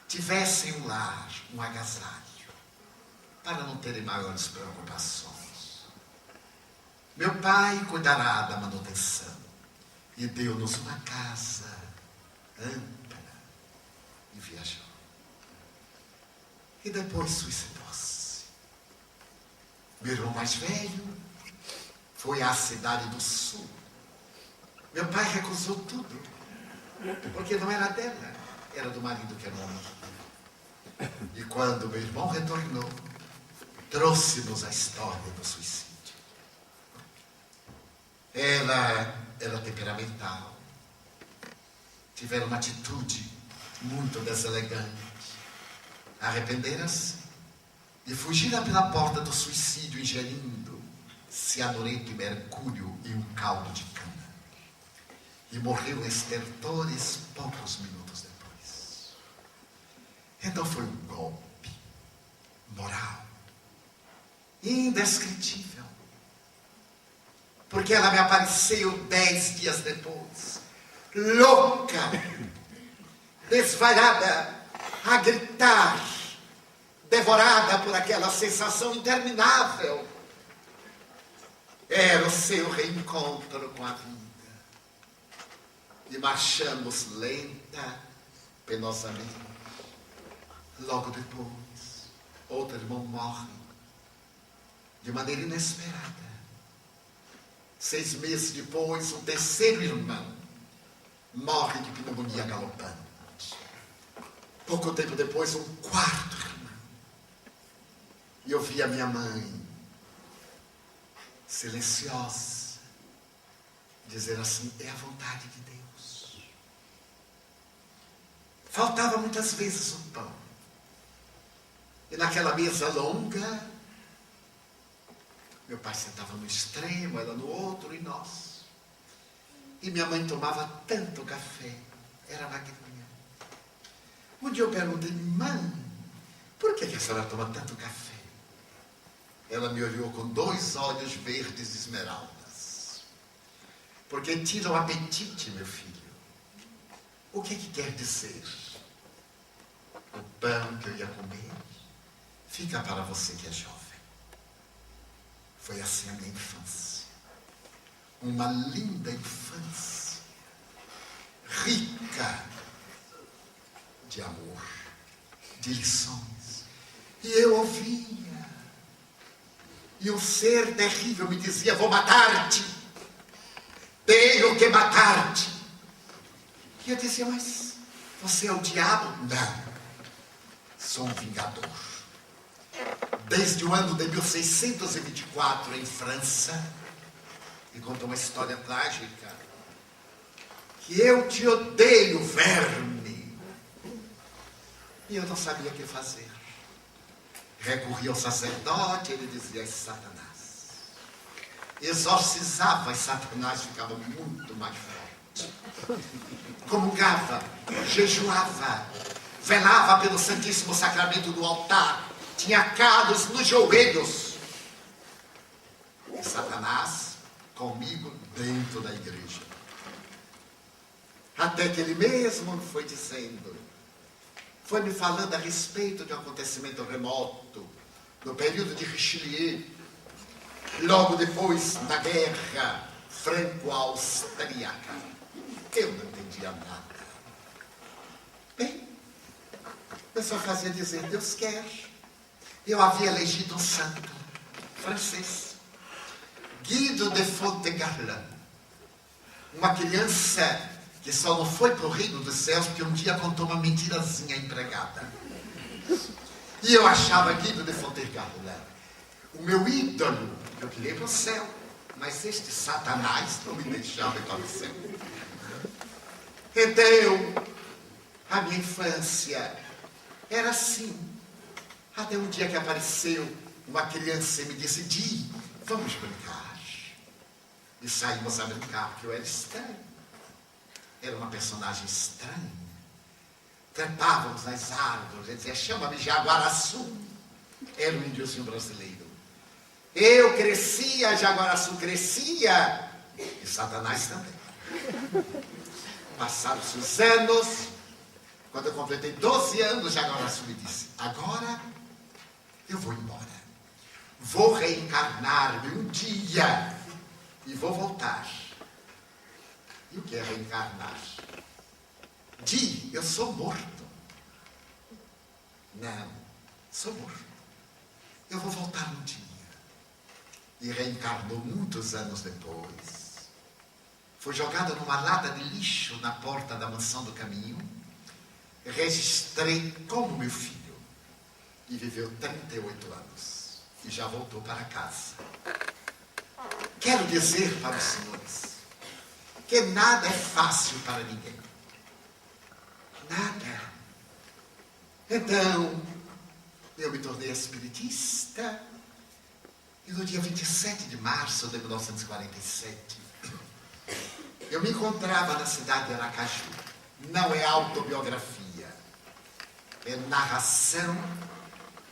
S1: tivessem um lar, um agasalho, para não terem maiores preocupações. Meu pai cuidará da manutenção e deu-nos uma casa ampla e viajou. E depois suicidou-se. Meu irmão mais velho foi à cidade do sul. Meu pai recusou tudo, porque não era dela, era do marido que era homem. E quando meu irmão retornou, trouxe-nos a história do suicídio. Ela era temperamental, tiveram uma atitude muito deselegante, arrependera-se e fugira pela porta do suicídio, ingerindo cianureto e mercúrio em um caldo de cana. E morreu em estertores poucos minutos depois. Então foi um golpe moral indescritível, porque ela me apareceu 10 dias depois, louca, desvairada, a gritar, devorada por aquela sensação interminável Era o seu reencontro com a vida. E marchamos lenta, penosamente. Logo depois, outro irmão morre. De maneira inesperada. 6 meses depois, um terceiro irmão morre de pneumonia galopante. Pouco tempo depois, um quarto irmão. E eu vi a minha mãe, silenciosa, dizer assim: é a vontade de Deus. Faltava muitas vezes o pão. E naquela mesa longa, meu pai sentava no extremo, ela no outro, e nós. E minha mãe tomava tanto café, era magrinha. Um dia eu perguntei: mãe, por que a senhora toma tanto café? Ela me olhou com 2 olhos verdes esmeraldas. Porque tira o apetite, meu filho. O que quer dizer? O pão que eu ia comer fica para você que é jovem. Foi assim a minha infância. Uma linda infância. Rica de amor, de lições. E eu ouvia. E um ser terrível me dizia: vou matar-te. Tenho que matar-te. E eu dizia: mas você é o diabo? Não. Sou um vingador. Desde o ano de 1624, em França, e contou uma história trágica, que eu te odeio, verme. E eu não sabia o que fazer. Recorria ao sacerdote, ele dizia: é Satanás. Exorcizava e Satanás ficava muito mais forte. Comungava, jejuava, velava pelo Santíssimo Sacramento do altar, tinha calos nos joelhos. E Satanás comigo dentro da igreja. Até que ele mesmo foi dizendo, foi me falando a respeito de um acontecimento remoto, no período de Richelieu, logo depois da guerra franco-austríaca. Eu não entendia nada. Bem, eu só fazia dizer: Deus quer. Eu havia elegido um santo francês, Guido de Fontegarland, uma criança que só não foi para o reino dos céus porque um dia contou uma mentirazinha empregada. E eu achava Guido de Fontegarland o meu ídolo. Eu queria ir para o céu, mas este Satanás não me deixava ir para o céu. Então, a minha infância era assim. Até um dia que apareceu uma criança e me disse: Di, vamos brincar. E saímos a brincar, porque eu era estranho. Era uma personagem estranha. Trepávamos nas árvores, ele dizia: chama-me Jaguaraçu. Era um índiozinho brasileiro. Eu crescia, Jaguaraçu crescia, e Satanás também. Passaram-se os anos. Quando eu completei 12 anos, Jaguaraçu me disse: agora eu vou embora. Vou reencarnar-me um dia e vou voltar. E o que é reencarnar? Di, eu sou morto. Não, sou morto. Eu vou voltar um dia. E reencarnou muitos anos depois. Foi jogada numa lata de lixo na porta da mansão do caminho. Registrei como meu filho. E viveu 38 anos. E já voltou para casa. Quero dizer para os senhores que nada é fácil para ninguém. Nada. Então, eu me tornei espiritista. E no dia 27 de março de 1947, eu me encontrava na cidade de Aracaju. Não é autobiografia. É narração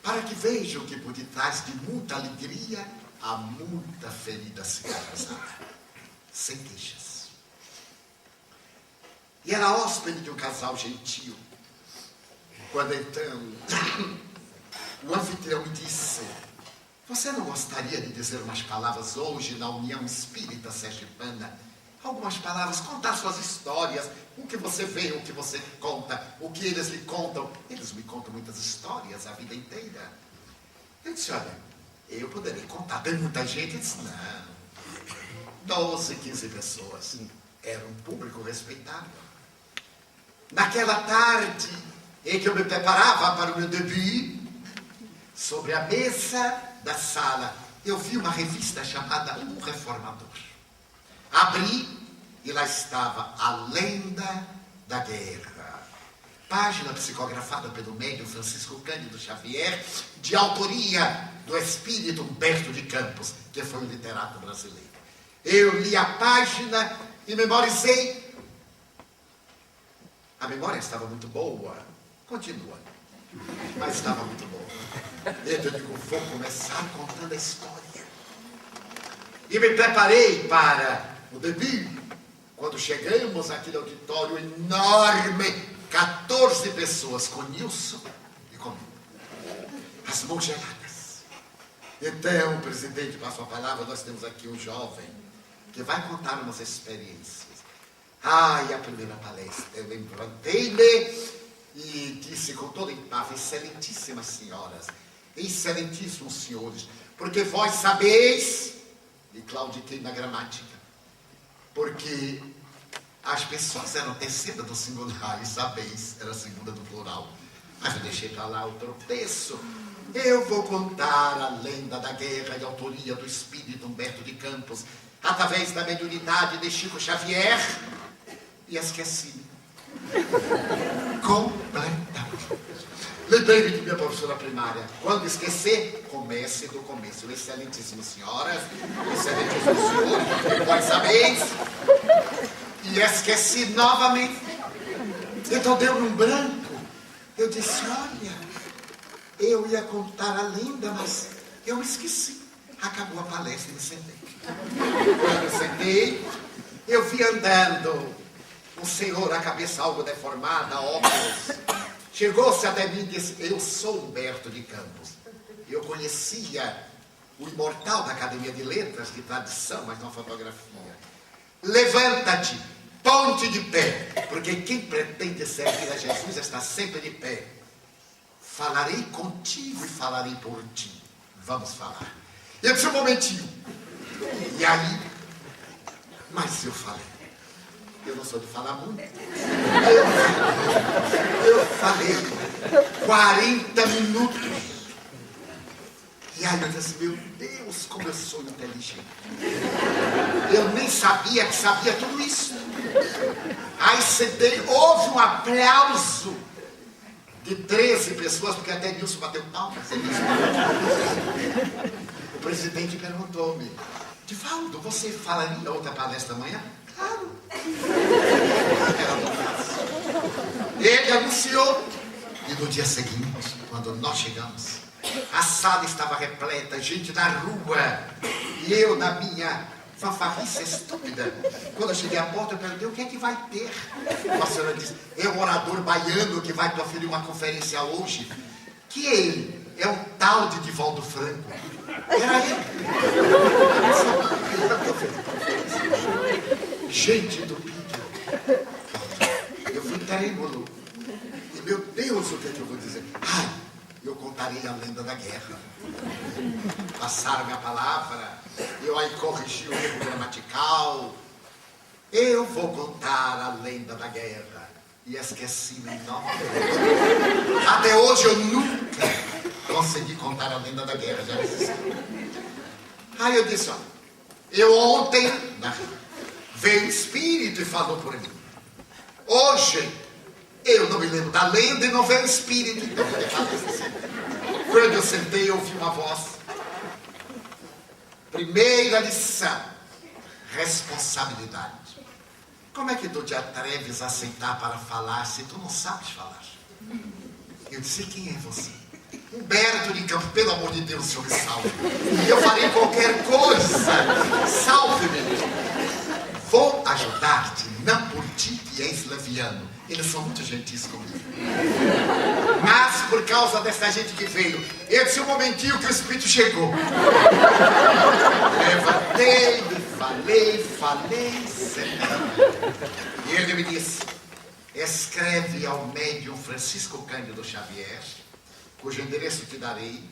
S1: para que vejam que por detrás de muita alegria há muita ferida cicatrizada. Sem queixas. E era hóspede de um casal gentil. Quando então o anfitrião me disse: você não gostaria de dizer umas palavras hoje na União Espírita Sergipana? Algumas palavras, contar suas histórias, o que você vê, o que você conta, o que eles lhe contam. Eles me contam muitas histórias a vida inteira. Eu disse, olha, eu poderia contar. Tem muita gente? Eu disse, não. 12, 15 pessoas. Era um público respeitável. Naquela tarde em que eu me preparava para o meu debut, sobre a mesa da sala, eu vi uma revista chamada O Reformador. Abri e lá estava A Lenda da Guerra. Página psicografada pelo médium Francisco Cândido Xavier, de autoria do espírito Humberto de Campos, que foi um literato brasileiro. Eu li a página e memorizei. A memória estava muito boa. Continua. Mas estava muito boa. E eu digo, vou começar contando a história. E me preparei para o debut. Quando chegamos àquele auditório enorme, 14 pessoas com Nilson e comigo. As mãos geladas. Então, o presidente passou a palavra, nós temos aqui um jovem que vai contar umas experiências. E a primeira palestra, eu levantei-me e disse com toda empáfia, excelentíssimas senhoras, excelentíssimos senhores, porque vós sabeis, e claudiquei na gramática, porque as pessoas eram terceira do singular e sabeis era a segunda do plural. Mas eu deixei para lá o tropeço. Eu vou contar a lenda da guerra de autoria do espírito Humberto de Campos, através da mediunidade de Chico Xavier, e esqueci-me. Completamente. Lembrei-me de minha professora primária. Quando esquecer, comece do começo. Excelentíssimas senhoras, excelentíssimos senhores, porque vós sabeis. E esqueci novamente. Então deu-me um branco. Eu disse, olha, eu ia contar a lenda, mas eu esqueci. Acabou a palestra e me sentei. Quando eu sentei, eu vi andando um senhor, a cabeça algo deformada, óculos. Chegou-se até mim e disse, eu sou Humberto de Campos. Eu conhecia o imortal da Academia de Letras, de tradição, mas não fotografia. Levanta-te, ponte de pé, porque quem pretende servir a Jesus está sempre de pé. Falarei contigo e falarei por ti. Vamos falar. Eu disse um momentinho. E aí, mas eu falei. Eu não sou de falar muito. Eu falei 40 minutos. E aí eu disse, meu Deus, como eu sou inteligente. Eu nem sabia que sabia tudo isso. Aí sentei, houve um aplauso de 13 pessoas, porque até Nilson bateu palmas. O presidente perguntou-me, Divaldo, você falaria outra palestra amanhã? Claro. Ele anunciou. E no dia seguinte, quando nós chegamos, a sala estava repleta, gente na rua. E eu, na minha fanfarrice estúpida, quando eu cheguei à porta, eu perguntei, o que é que vai ter? A senhora disse, é um orador baiano que vai proferir uma conferência hoje. Que é ele? É um tal de Divaldo Franco. Era ele. Gente do Pídio. Eu fui trêmulo. E meu Deus, o que é que eu vou dizer? Eu contarei a lenda da guerra. Passaram a palavra, eu aí corrigi o erro gramatical. Eu vou contar a lenda da guerra. E esqueci-me novamente. Até hoje eu nunca consegui contar a lenda da guerra. Já disse. Aí eu disse, eu ontem veio o espírito e falou por mim. Hoje, eu não me lembro da lenda e não veio o espírito. Então, quando eu sentei, eu ouvi uma voz. Primeira lição, responsabilidade. Como é que tu te atreves a aceitar para falar se tu não sabes falar? Eu disse, quem é você? Humberto de Campos, pelo amor de Deus, senhor, me salve. E eu farei qualquer coisa. Salve-me. Vou ajudar-te, não por ti que és leviano. Eles são muito gentis comigo. Mas por causa dessa gente que veio. Eu disse um momentinho que o Espírito chegou. Levantei, falei, sentei. E ele me disse: escreve ao médium Francisco Cândido Xavier, cujo endereço te darei,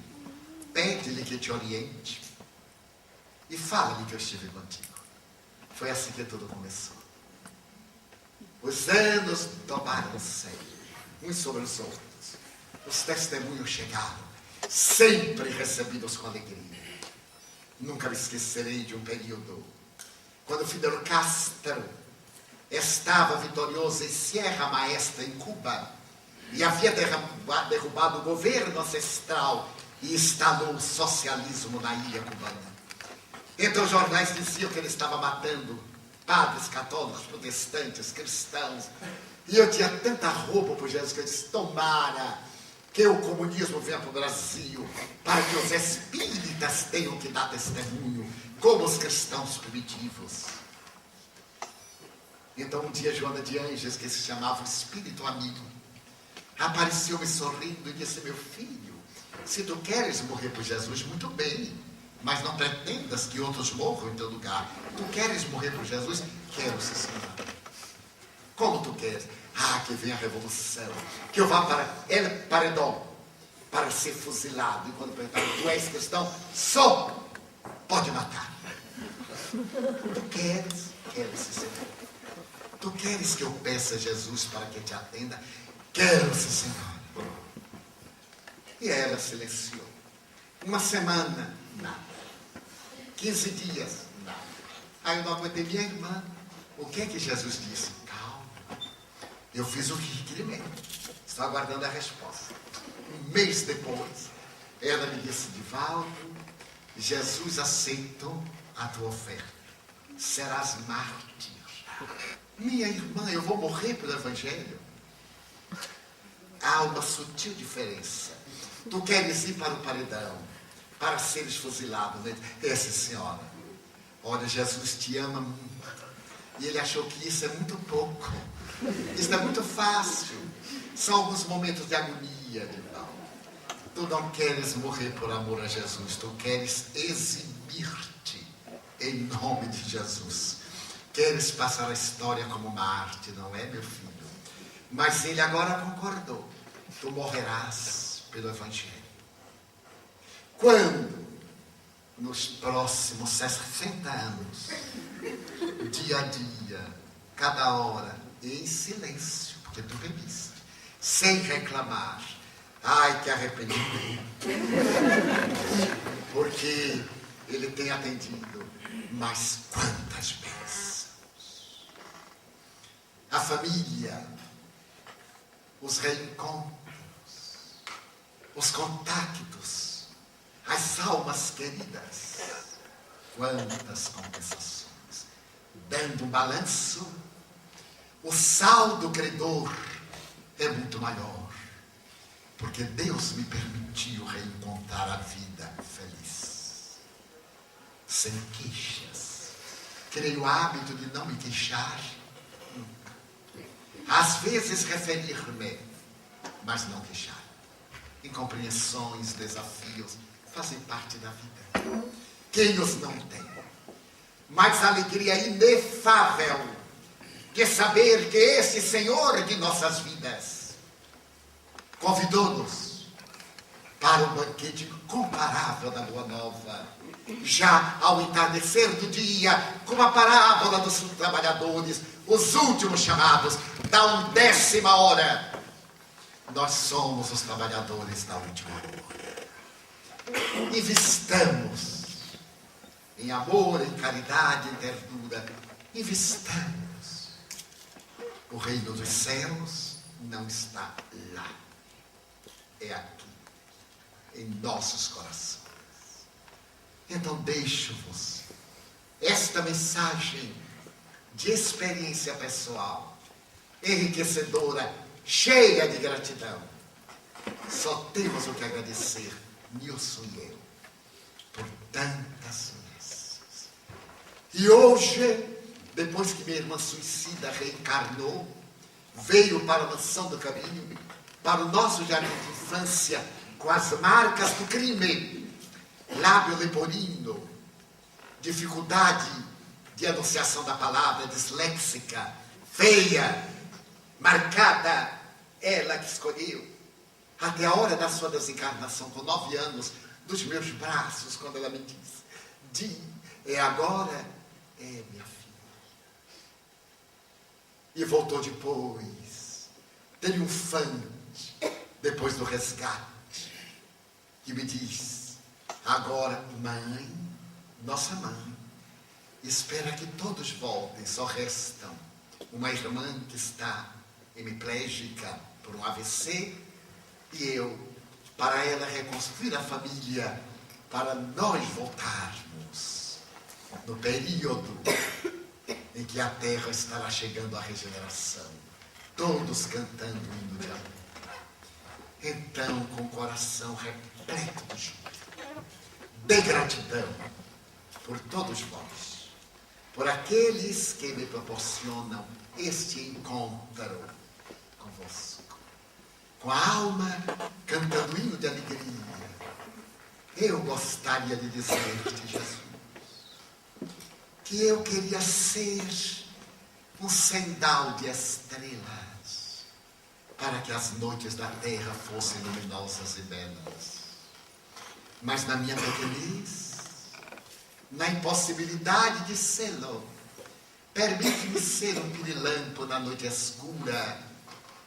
S1: pede-lhe que te oriente e fala-lhe que eu estive contigo. Foi assim que tudo começou. Os anos dobraram-se uns sobre os outros. Os testemunhos chegaram, sempre recebidos com alegria. Nunca me esquecerei de um período quando Fidel Castro estava vitorioso em Sierra Maestra, em Cuba, e havia derrubado o governo ancestral e instalou o socialismo na ilha cubana. Então os jornais diziam que ele estava matando padres católicos, protestantes, cristãos. E eu tinha tanta roupa por Jesus que eu disse: tomara que o comunismo venha para o Brasil, para que os espíritas tenham que dar testemunho, como os cristãos primitivos. Então um dia Joana de Ângeles, que se chamava o Espírito Amigo, apareceu me sorrindo e disse: meu filho, se tu queres morrer por Jesus, muito bem, mas não pretendas que outros morram em teu lugar. Tu queres morrer por Jesus? Quero, sim, senhor. Como tu queres? Ah, que venha a revolução, que eu vá para El Paredão para ser fuzilado. E quando perguntaram: tu és cristão? Sou. Pode matar. Tu queres? Quero, sim, senhor. Tu queres que eu peça a Jesus para que te atenda? Quero, sim, senhor. E ela silenciou. Uma semana, nada. 15 dias, nada. Aí eu não aguentei: minha irmã, o que é que Jesus disse? Calma. Eu fiz o requerimento. Estou aguardando a resposta. Um mês depois, ela me disse: Divaldo, Jesus aceitou a tua oferta. Serás mártir. Minha irmã, eu vou morrer pelo Evangelho. Há uma sutil diferença. Tu queres ir para o paredão para seres fuzilado, né? Essa senhora, olha, Jesus te ama muito. E ele achou que isso é muito pouco. Isso é muito fácil. São alguns momentos de agonia, Divaldo. Tu não queres morrer por amor a Jesus. Tu queres exibir-te em nome de Jesus. Queres passar a história como Marte, não é, meu filho? Mas ele agora concordou. Tu morrerás pelo Evangelho. Quando, nos próximos 60 anos, dia a dia, cada hora, em silêncio, porque tu bebiste, sem reclamar, ai, que arrependimento, porque ele tem atendido, mas quantas bênçãos. A família, os reencontros, os contactos, as almas queridas, quantas compensações. Dando um balanço, o saldo credor é muito maior, porque Deus me permitiu reencontrar a vida feliz, sem queixas. Criei o hábito de não me queixar nunca. Às vezes referir-me, mas não queixar. Incompreensões, desafios fazem parte da vida. Quem os não tem? Mas a alegria inefável de saber que esse Senhor de nossas vidas convidou-nos para um banquete incomparável da Boa Nova. Já ao entardecer do dia, com a parábola dos trabalhadores, os últimos chamados, da 10ª hora, nós somos os trabalhadores da última hora. Investamos em amor, em caridade, em ternura. Investamos. O reino dos céus não está lá. É aqui, em nossos corações. Então deixo-vos esta mensagem de experiência pessoal, enriquecedora, cheia de gratidão. Só temos o que agradecer, Nilson e eu, por tantas bênçãos. E hoje, depois que minha irmã suicida reencarnou, veio para a mansão do caminho, para o nosso jardim de infância com as marcas do crime, lábio leporino, dificuldade de enunciação da palavra, disléxica, feia, marcada, ela que escolheu, até a hora da sua desencarnação, com 9 anos, dos meus braços, quando ela me disse, é agora, é minha filha. E voltou depois, triunfante, depois do resgate, e me diz, agora, mãe, nossa mãe, espera que todos voltem, só restam uma irmã que está hemiplégica por um AVC, e eu, para ela reconstruir a família, para nós voltarmos no período em que a terra estará chegando à regeneração, todos cantando o hino de amor. Então, com o coração repleto de júbilo, de gratidão por todos vós, por aqueles que me proporcionam este encontro convosco, com a alma cantando hino de alegria, eu gostaria de dizer-te, Jesus, que eu queria ser um sendal de estrelas, para que as noites da terra fossem luminosas e belas. Mas na minha pequenez, na impossibilidade de sê-lo, permite-me ser um pirilampo na noite escura,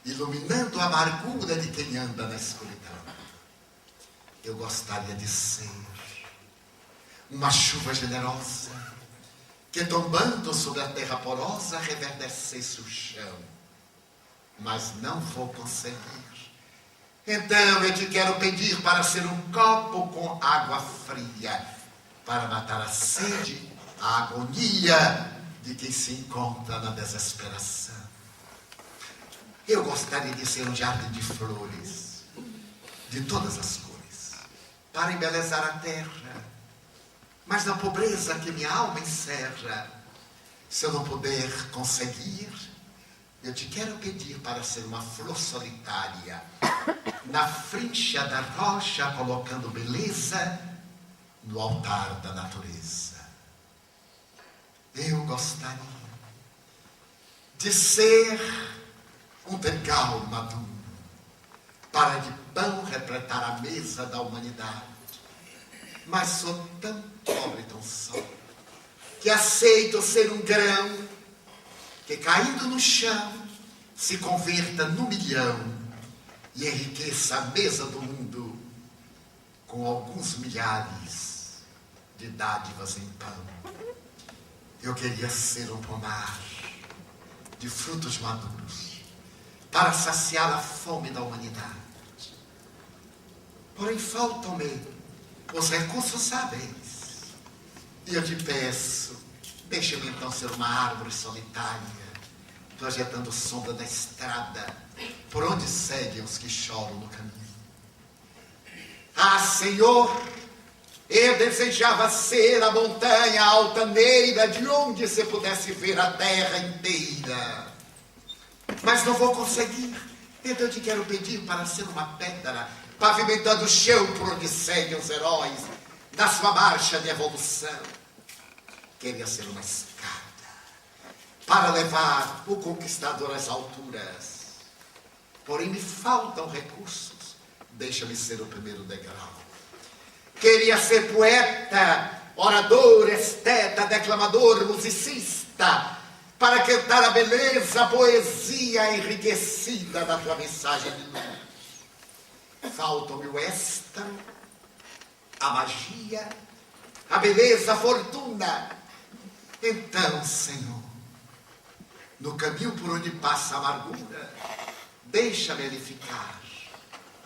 S1: iluminando a amargura de quem anda na escuridão. Eu gostaria de ser uma chuva generosa, que tombando sobre a terra porosa, reverdecesse o chão. Mas não vou conseguir. Então eu te quero pedir para ser um copo com água fria, para matar a sede, a agonia de quem se encontra na desesperação. Eu gostaria de ser um jardim de flores, de todas as cores, para embelezar a terra. Mas na pobreza que minha alma encerra, se eu não puder conseguir, eu te quero pedir para ser uma flor solitária, na frincha da rocha, colocando beleza no altar da natureza. Eu gostaria de ser um trigal maduro, para de pão repletar a mesa da humanidade. Mas sou tão pobre, tão só, que aceito ser um grão, que caindo no chão, se converta no milhão, e enriqueça a mesa do mundo, com alguns milhares de dádivas em pão. Eu queria ser um pomar de frutos maduros, para saciar a fome da humanidade. Porém, faltam-me os recursos sábeis. E eu te peço, deixa-me então ser uma árvore solitária, projetando sombra da estrada, por onde seguem os que choram no caminho. Ah, Senhor, eu desejava ser a montanha altaneira, de onde se pudesse ver a terra inteira. Mas não vou conseguir. Então eu te quero pedir para ser uma pedra, pavimentando o chão por onde seguem os heróis, na sua marcha de evolução. Queria ser uma escada, para levar o conquistador às alturas. Porém, me faltam recursos. Deixa-me ser o primeiro degrau. Queria ser poeta, orador, esteta, declamador, musicista, para cantar a beleza, a poesia enriquecida da tua mensagem de luz. Faltam-me o êxtaro, a magia, a beleza, a fortuna. Então, Senhor, no caminho por onde passa a amargura, deixa-me ele ficar,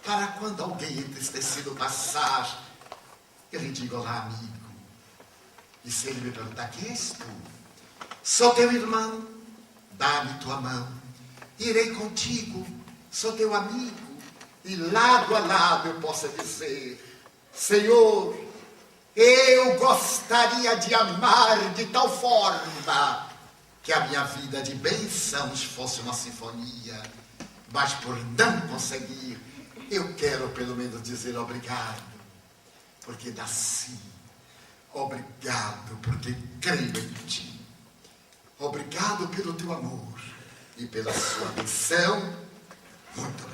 S1: para quando alguém entristecido passar, eu lhe digo: olá, amigo. E se ele me perguntar: quem és tu? Sou teu irmão, dá-me tua mão, irei contigo, sou teu amigo, e lado a lado eu possa dizer: Senhor, eu gostaria de amar de tal forma que a minha vida de bênçãos fosse uma sinfonia, Mas por não conseguir, eu quero pelo menos dizer obrigado, porque nasci. Obrigado porque creio em ti. Obrigado pelo teu amor e pela sua missão. Muito